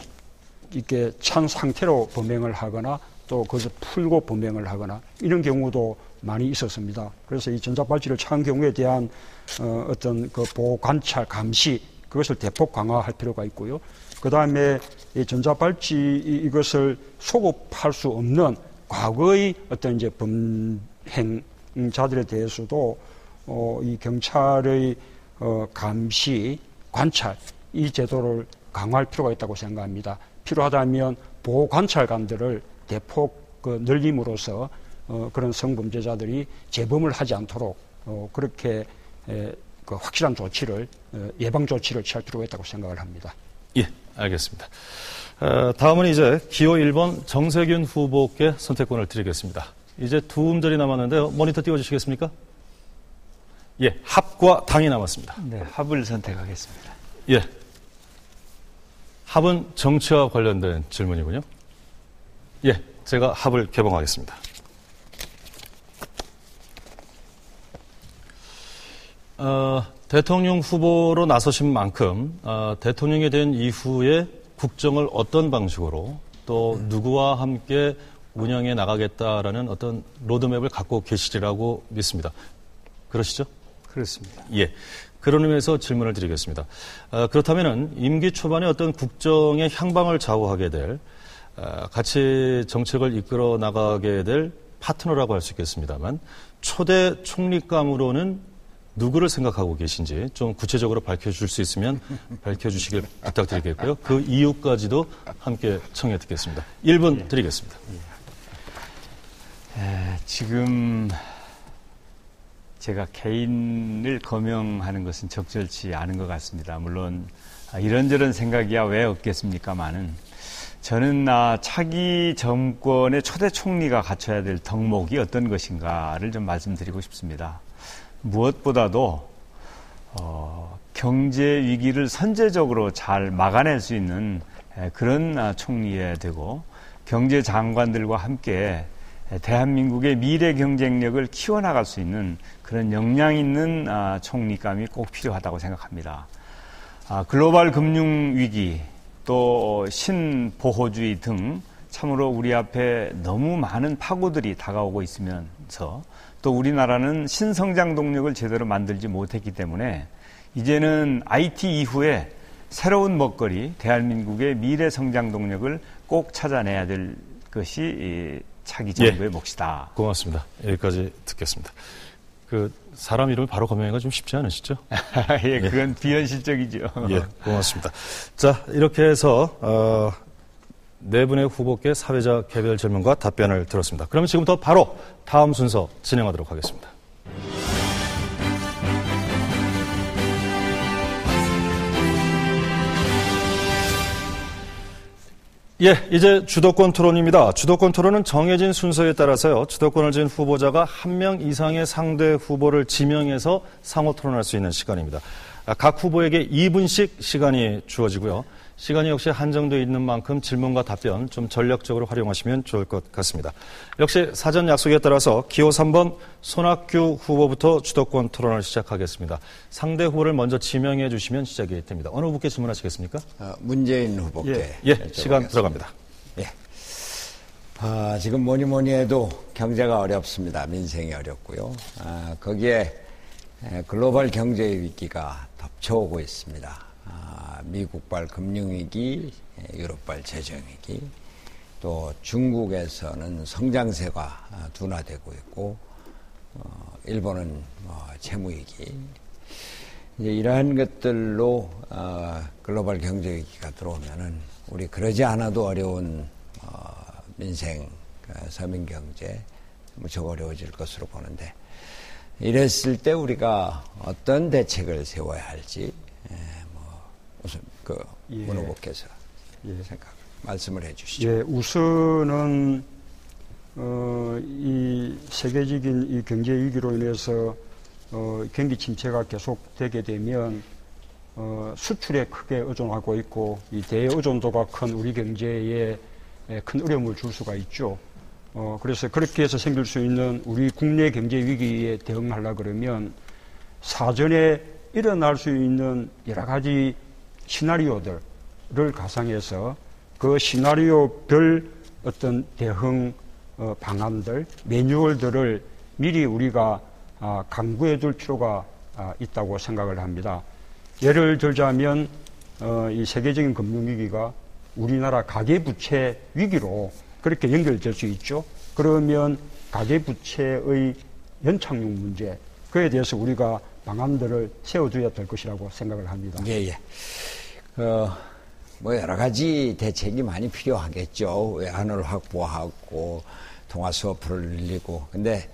이렇게 찬 상태로 범행을 하거나 또 그것을 풀고 범행을 하거나 이런 경우도 많이 있었습니다. 그래서 이 전자발찌를 찬 경우에 대한 어떤 그 보호 관찰 감시 그것을 대폭 강화할 필요가 있고요. 그 다음에 이 전자발찌 이것을 소급할 수 없는 과거의 어떤 이제 범행자들에 대해서도 이 경찰의 감시 관찰 이 제도를 강화할 필요가 있다고 생각합니다. 필요하다면 보호관찰관들을 대폭 늘림으로써 그런 성범죄자들이 재범을 하지 않도록 그렇게 확실한 조치를 예방 조치를 취할 필요가 있다고 생각을 합니다. 예, 알겠습니다. 다음은 이제 기호 1번 정세균 후보께 선택권을 드리겠습니다. 이제 두 분들이 남았는데요. 모니터 띄워주시겠습니까? 예, 합과 당이 남았습니다. 네, 합을 선택하겠습니다. 예. 합은 정치와 관련된 질문이군요. 예, 제가 합을 개봉하겠습니다. 대통령 후보로 나서신 만큼 대통령이 된 이후에 국정을 어떤 방식으로 또 누구와 함께 운영해 나가겠다라는 어떤 로드맵을 갖고 계시리라고 믿습니다. 그러시죠? 그렇습니다. 예. 그런 의미에서 질문을 드리겠습니다. 그렇다면은 임기 초반에 어떤 국정의 향방을 좌우하게 될 같이 정책을 이끌어 나가게 될 파트너라고 할 수 있겠습니다만 초대 총리감으로는 누구를 생각하고 계신지 좀 구체적으로 밝혀줄 수 있으면 밝혀주시길 부탁드리겠고요. 그 이유까지도 함께 청해 듣겠습니다. 1분 드리겠습니다. 지금 제가 개인을 거명하는 것은 적절치 않은 것 같습니다. 물론 이런저런 생각이야 왜 없겠습니까마는 저는 차기 정권의 초대 총리가 갖춰야 될 덕목이 어떤 것인가를 좀 말씀드리고 싶습니다. 무엇보다도 경제 위기를 선제적으로 잘 막아낼 수 있는 그런 총리여야 되고 경제 장관들과 함께 대한민국의 미래 경쟁력을 키워나갈 수 있는 그런 역량 있는 총리감이 꼭 필요하다고 생각합니다. 글로벌 금융 위기 또 신보호주의 등 참으로 우리 앞에 너무 많은 파고들이 다가오고 있으면서 또 우리나라는 신성장 동력을 제대로 만들지 못했기 때문에 이제는 IT 이후에 새로운 먹거리 대한민국의 미래 성장 동력을 꼭 찾아내야 될 것이 이 차기 정부의 몫이다. 고맙습니다. 여기까지 듣겠습니다. 사람 이름을 바로 거명하기가 좀 쉽지 않으시죠? 예, 그건 비현실적이죠. 예, 고맙습니다. 자, 이렇게 해서 네 분의 후보께 사회자 개별 질문과 답변을 들었습니다. 그러면 지금부터 바로 다음 순서 진행하도록 하겠습니다. 예, 이제 주도권 토론입니다. 주도권 토론은 정해진 순서에 따라서요, 주도권을 쥔 후보자가 한 명 이상의 상대 후보를 지명해서 상호 토론할 수 있는 시간입니다. 각 후보에게 2분씩 시간이 주어지고요. 시간이 역시 한정되어 있는 만큼 질문과 답변 좀 전략적으로 활용하시면 좋을 것 같습니다. 역시 사전 약속에 따라서 기호 3번 손학규 후보부터 주도권 토론을 시작하겠습니다. 상대 후보를 먼저 지명해 주시면 시작이 됩니다. 어느 후보께 질문하시겠습니까? 문재인 후보께. 예, 시간 들어갑니다. 예. 지금 뭐니 해도 경제가 어렵습니다. 민생이 어렵고요. 거기에 글로벌 경제 위기가 덮쳐오고 있습니다. 미국발 금융위기, 유럽발 재정위기, 또 중국에서는 성장세가 둔화되고 있고, 일본은 채무위기. 이제 이러한 것들로 글로벌 경제위기가 들어오면은 우리 그러지 않아도 어려운 민생, 서민경제 무척 어려워질 것으로 보는데, 이랬을 때 우리가 어떤 대책을 세워야 할지 우선 문 후보께서 말씀을 해주시죠. 예, 우선은 이 세계적인 이 경제 위기로 인해서 경기 침체가 계속되게 되면 수출에 크게 의존하고 있고 이 대의존도가 큰 우리 경제에 큰 어려움을 줄 수가 있죠. 그래서 그렇게 해서 생길 수 있는 우리 국내 경제 위기에 대응하려 그러면 사전에 일어날 수 있는 여러 가지 시나리오들을 가상해서 그 시나리오별 어떤 대응 방안들, 매뉴얼들을 미리 우리가 강구해 둘 필요가 있다고 생각을 합니다. 예를 들자면 이 세계적인 금융위기가 우리나라 가계부채 위기로 그렇게 연결될 수 있죠. 그러면 가계부채의 연착륙 문제, 그에 대해서 우리가 방안들을 세워줘야 될 것이라고 생각을 합니다. 예. 여러 가지 대책이 많이 필요하겠죠. 외환을 확보하고 통화 수업을 늘리고. 근데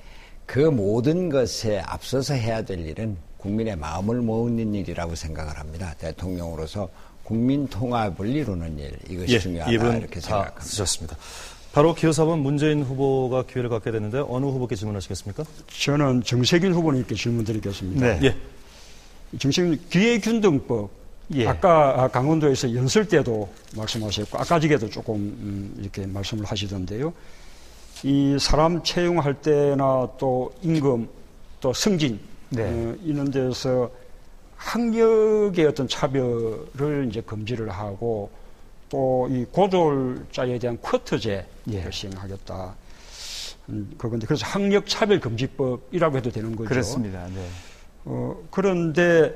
그 모든 것에 앞서서 해야 될 일은 국민의 마음을 모으는 일이라고 생각을 합니다. 대통령으로서 국민 통합을 이루는 일, 이것이 중요하다 이렇게 생각합니다. 쓰셨습니다. 바로 기호 4번 문재인 후보가 기회를 갖게 됐는데 어느 후보께 질문하시겠습니까? 저는 정세균 후보님께 질문드리겠습니다. 네. 정세균 기회균등법, 아까 강원도에서 연설 때도 말씀하셨고 아까지게도 조금 이렇게 말씀을 하시던데요. 이 사람 채용할 때나 또 임금, 또 승진 이런 데서 학력의 어떤 차별을 이제 금지를 하고 또 이 고졸자에 대한 쿼터제를 시행하겠다. 그건데 그래서 학력 차별 금지법이라고 해도 되는 거죠. 그렇습니다. 네. 그런데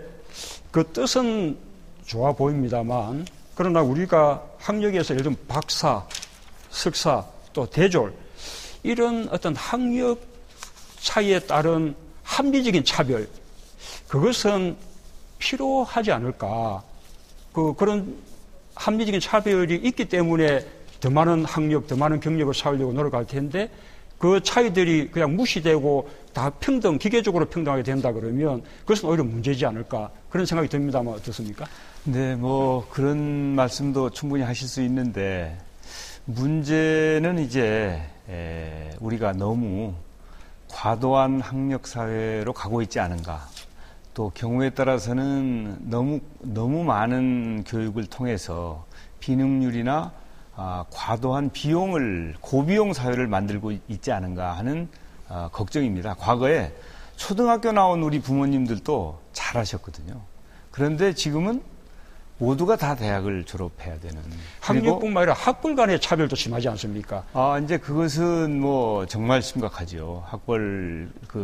그 뜻은 좋아 보입니다만 그러나 우리가 학력에서 예를 들면 박사, 석사, 또 대졸 이런 어떤 학력 차이에 따른 합리적인 차별 그것은 필요하지 않을까. 그런 합리적인 차별이 있기 때문에 더 많은 학력, 더 많은 경력을 쌓으려고 노력할 텐데 그 차이들이 그냥 무시되고 다 기계적으로 평등하게 된다 그러면 그것은 오히려 문제지 않을까. 그런 생각이 듭니다만 어떻습니까? 네, 그런 말씀도 충분히 하실 수 있는데 문제는 이제 우리가 너무 과도한 학력 사회로 가고 있지 않은가. 또 경우에 따라서는 너무 많은 교육을 통해서 비능률이나 과도한 고비용 사회를 만들고 있지 않은가 하는 걱정입니다. 과거에 초등학교 나온 우리 부모님들도 잘하셨거든요. 그런데 지금은 모두가 다 대학을 졸업해야 되는. 학력뿐만 아니라 학벌 간의 차별도 심하지 않습니까? 이제 그것은 정말 심각하죠.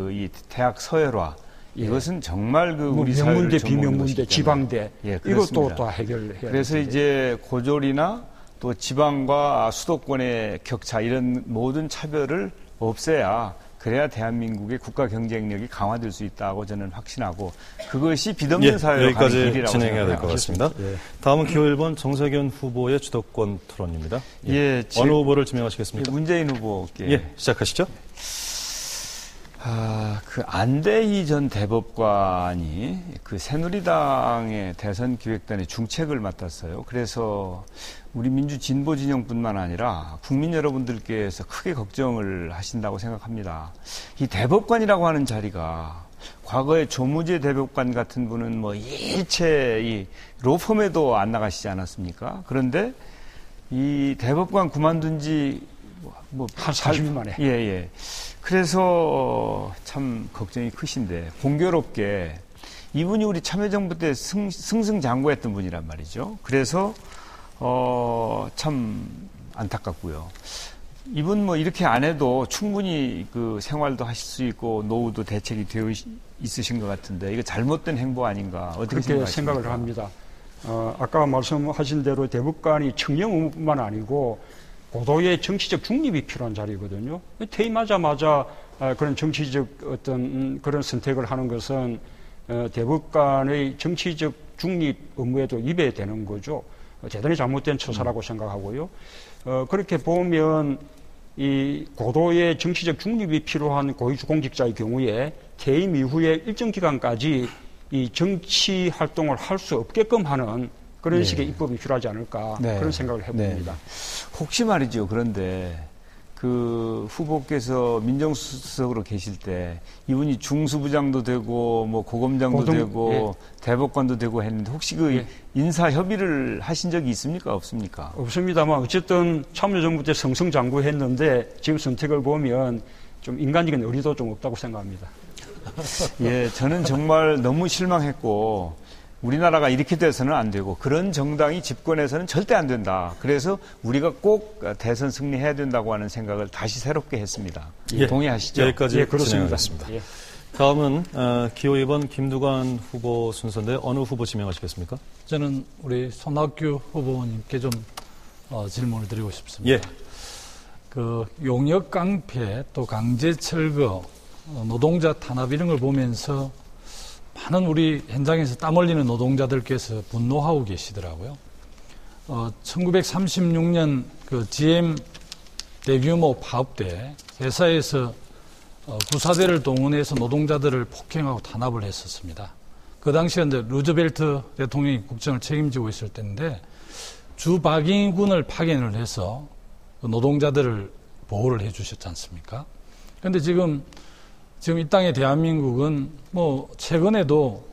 이 대학 서열화. 이것은 정말 우리 명문대, 비명문대, 지방대 이것도 다 해결해야 그래서 이제 고졸이나 또 지방과 수도권의 격차 이런 모든 차별을 없애야 그래야 대한민국의 국가 경쟁력이 강화될 수 있다고 저는 확신하고 그것이 빚없는 사회로 가는 길이라고 여기까지 진행해야 될 것 같습니다. 예. 다음은 기호 1번 정세균 후보의 주도권 토론입니다. 어느 후보를 지명하시겠습니까? 문재인 후보께. 예, 시작하시죠. 그 안대희 전 대법관이 그 새누리당의 대선 기획단의 중책을 맡았어요. 그래서 우리 민주 진보 진영뿐만 아니라 국민 여러분들께서 크게 걱정을 하신다고 생각합니다. 이 대법관이라고 하는 자리가 과거에 조무재 대법관 같은 분은 뭐 일체 이 로펌에도 안 나가시지 않았습니까? 그런데 이 대법관 그만둔 지 한 40년 만에. 예. 그래서 참 걱정이 크신데 공교롭게 이분이 우리 참여정부 때 승승장구했던 분이란 말이죠. 그래서 참 안타깝고요. 이분 뭐 이렇게 안 해도 충분히 그 생활도 하실 수 있고 노후도 대책이 되어 있으신 것 같은데 이거 잘못된 행보 아닌가 어떻게 그렇게 생각을 합니다. 아까 말씀하신 대로 대법관이 청령 의무뿐만 아니고 고도의 정치적 중립이 필요한 자리거든요. 퇴임하자마자 그런 정치적 어떤 그런 선택을 하는 것은 대법관의 정치적 중립 의무에도 위배되는 거죠. 대단히 잘못된 처사라고 생각하고요. 그렇게 보면 이 고도의 정치적 중립이 필요한 고위직 공직자의 경우에 퇴임 이후에 일정 기간까지 이 정치 활동을 할 수 없게끔 하는 그런 식의 입법이 필요하지 않을까 그런 생각을 해봅니다. 혹시 말이죠. 그런데 그 후보께서 민정수석으로 계실 때 이분이 중수부장도 되고 뭐 고검장도 되고 대법관도 되고 했는데 혹시 그 인사 협의를 하신 적이 있습니까? 없습니까? 없습니다만 어쨌든 참여정부 때 승승장구했는데 지금 선택을 보면 좀 인간적인 의리도 좀 없다고 생각합니다. 예, 저는 정말 너무 실망했고 우리나라가 이렇게 돼서는 안 되고 그런 정당이 집권해서는 절대 안 된다. 그래서 우리가 꼭 대선 승리해야 된다고 하는 생각을 다시 새롭게 했습니다. 동의하시죠? 여기까지 진행하겠습니다. 다음은 기호 2번 김두관 후보 순서인데 어느 후보 지명하시겠습니까? 저는 우리 손학규 후보님께 좀 질문을 드리고 싶습니다. 그 용역 깡패 또 강제 철거 노동자 탄압 이런 걸 보면서 많은 우리 현장에서 땀 흘리는 노동자들께서 분노하고 계시더라고요. 1936년 그 GM 대규모 파업 때 회사에서 구사대를 동원해서 노동자들을 폭행하고 탄압을 했었습니다. 그 당시에 이제 루즈벨트 대통령이 국정을 책임지고 있을 때인데 주박잉군을 파견을 해서 노동자들을 보호를 해 주셨지 않습니까? 그런데 지금 이 땅의 대한민국은 뭐 최근에도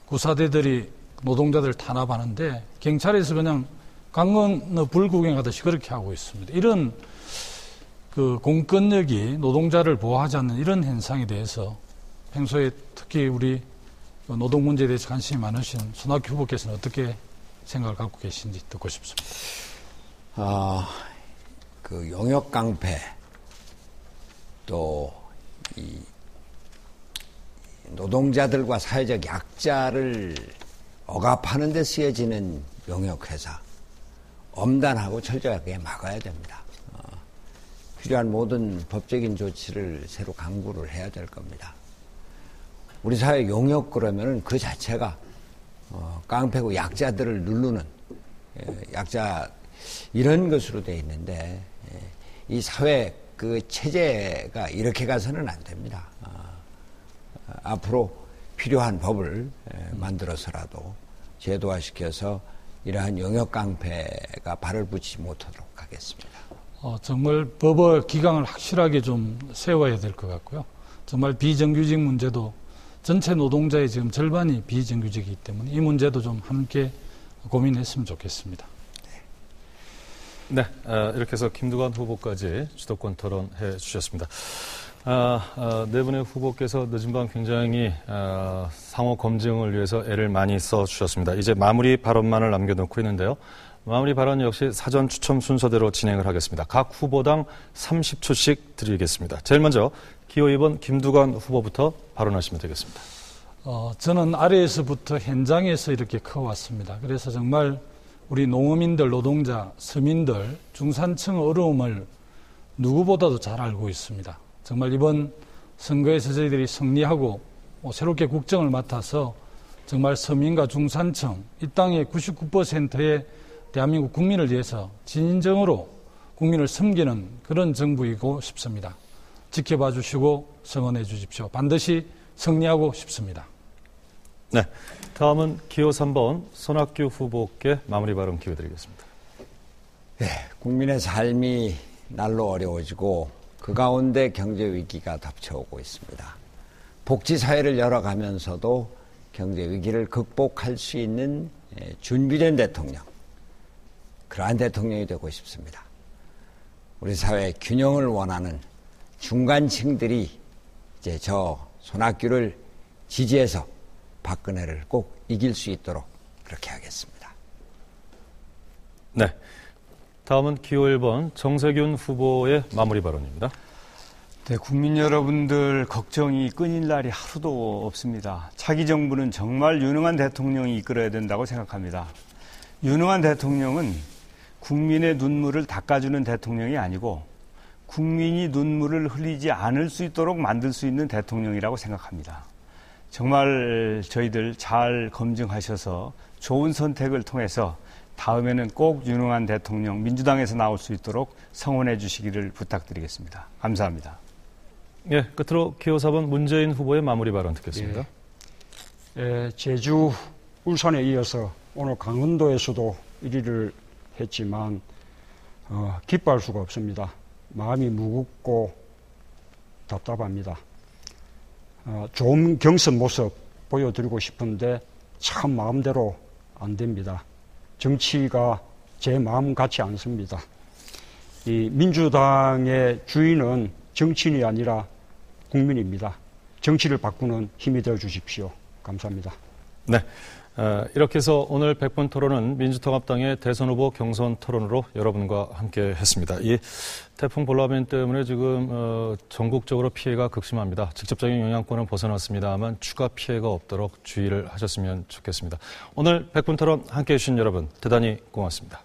구사대들이 노동자들을 탄압하는데 경찰에서 그냥 강건 불구경하듯이 그렇게 하고 있습니다. 이런 그 공권력이 노동자를 보호하지 않는 이런 현상에 대해서 평소에 특히 우리 노동 문제에 대해서 관심이 많으신 손학규 후보께서는 어떻게 생각을 갖고 계신지 듣고 싶습니다. 그 용역 깡패 또 이 노동자들과 사회적 약자를 억압하는 데 쓰여지는 용역회사 엄단하고 철저하게 막아야 됩니다. 필요한 모든 법적인 조치를 새로 강구를 해야 될 겁니다. 우리 사회 용역 그러면은 그 자체가 깡패고 약자들을 누르는 약자 이런 것으로 되어 있는데 이 사회 그 체제가 이렇게 가서는 안 됩니다. 앞으로 필요한 법을 만들어서라도 제도화시켜서 이러한 용역 깡패가 발을 붙이지 못하도록 하겠습니다. 정말 법의 기강을 확실하게 좀 세워야 될 것 같고요. 정말 비정규직 문제도 전체 노동자의 지금 절반이 비정규직이기 때문에 이 문제도 좀 함께 고민했으면 좋겠습니다. 네, 이렇게 해서 김두관 후보까지 주도권 토론해 주셨습니다. 네 분의 후보께서 늦은 밤 굉장히 상호 검증을 위해서 애를 많이 써 주셨습니다. 이제 마무리 발언만을 남겨놓고 있는데요. 마무리 발언 역시 사전 추첨 순서대로 진행을 하겠습니다. 각 후보당 30초씩 드리겠습니다. 제일 먼저 기호 2번 김두관 후보부터 발언하시면 되겠습니다. 저는 아래에서부터 현장에서 이렇게 커왔습니다. 그래서 정말 우리 농어민들, 노동자, 서민들, 중산층 어려움을 누구보다도 잘 알고 있습니다. 정말 이번 선거에서 저희들이 승리하고 새롭게 국정을 맡아서 정말 서민과 중산층, 이 땅의 99%의 대한민국 국민을 위해서 진정으로 국민을 섬기는 그런 정부이고 싶습니다. 지켜봐 주시고 성원해 주십시오. 반드시 승리하고 싶습니다. 네, 다음은 기호 3번 손학규 후보께 마무리 발언 기회 드리겠습니다. 네, 국민의 삶이 날로 어려워지고 그 가운데 경제 위기가 닥쳐오고 있습니다. 복지 사회를 열어가면서도 경제 위기를 극복할 수 있는 준비된 대통령, 그러한 대통령이 되고 싶습니다. 우리 사회의 균형을 원하는 중간층들이 이제 저 손학규를 지지해서 박근혜를 꼭 이길 수 있도록 그렇게 하겠습니다. 네, 다음은 기호 1번 정세균 후보의 마무리 발언입니다. 네, 국민 여러분들 걱정이 끊일 날이 하루도 없습니다. 차기 정부는 정말 유능한 대통령이 이끌어야 된다고 생각합니다. 유능한 대통령은 국민의 눈물을 닦아주는 대통령이 아니고 국민이 눈물을 흘리지 않을 수 있도록 만들 수 있는 대통령이라고 생각합니다. 정말 저희들 잘 검증하셔서 좋은 선택을 통해서 다음에는 꼭 유능한 대통령 민주당에서 나올 수 있도록 성원해 주시기를 부탁드리겠습니다. 감사합니다. 예, 끝으로 기호 4번 문재인 후보의 마무리 발언 듣겠습니다. 제주, 울산에 이어서 오늘 강원도에서도 1위를 했지만 기뻐할 수가 없습니다. 마음이 무겁고 답답합니다. 좋은 경선 모습 보여드리고 싶은데 참 마음대로 안 됩니다. 정치가 제 마음 같지 않습니다. 이 민주당의 주인은 정치인이 아니라 국민입니다. 정치를 바꾸는 힘이 되어 주십시오. 감사합니다. 네, 이렇게 해서 오늘 100분 토론은 민주통합당의 대선 후보 경선 토론으로 여러분과 함께 했습니다. 이 태풍 볼라멘 때문에 지금 전국적으로 피해가 극심합니다. 직접적인 영향권은 벗어났습니다만 추가 피해가 없도록 주의를 하셨으면 좋겠습니다. 오늘 100분 토론 함께해 주신 여러분 대단히 고맙습니다.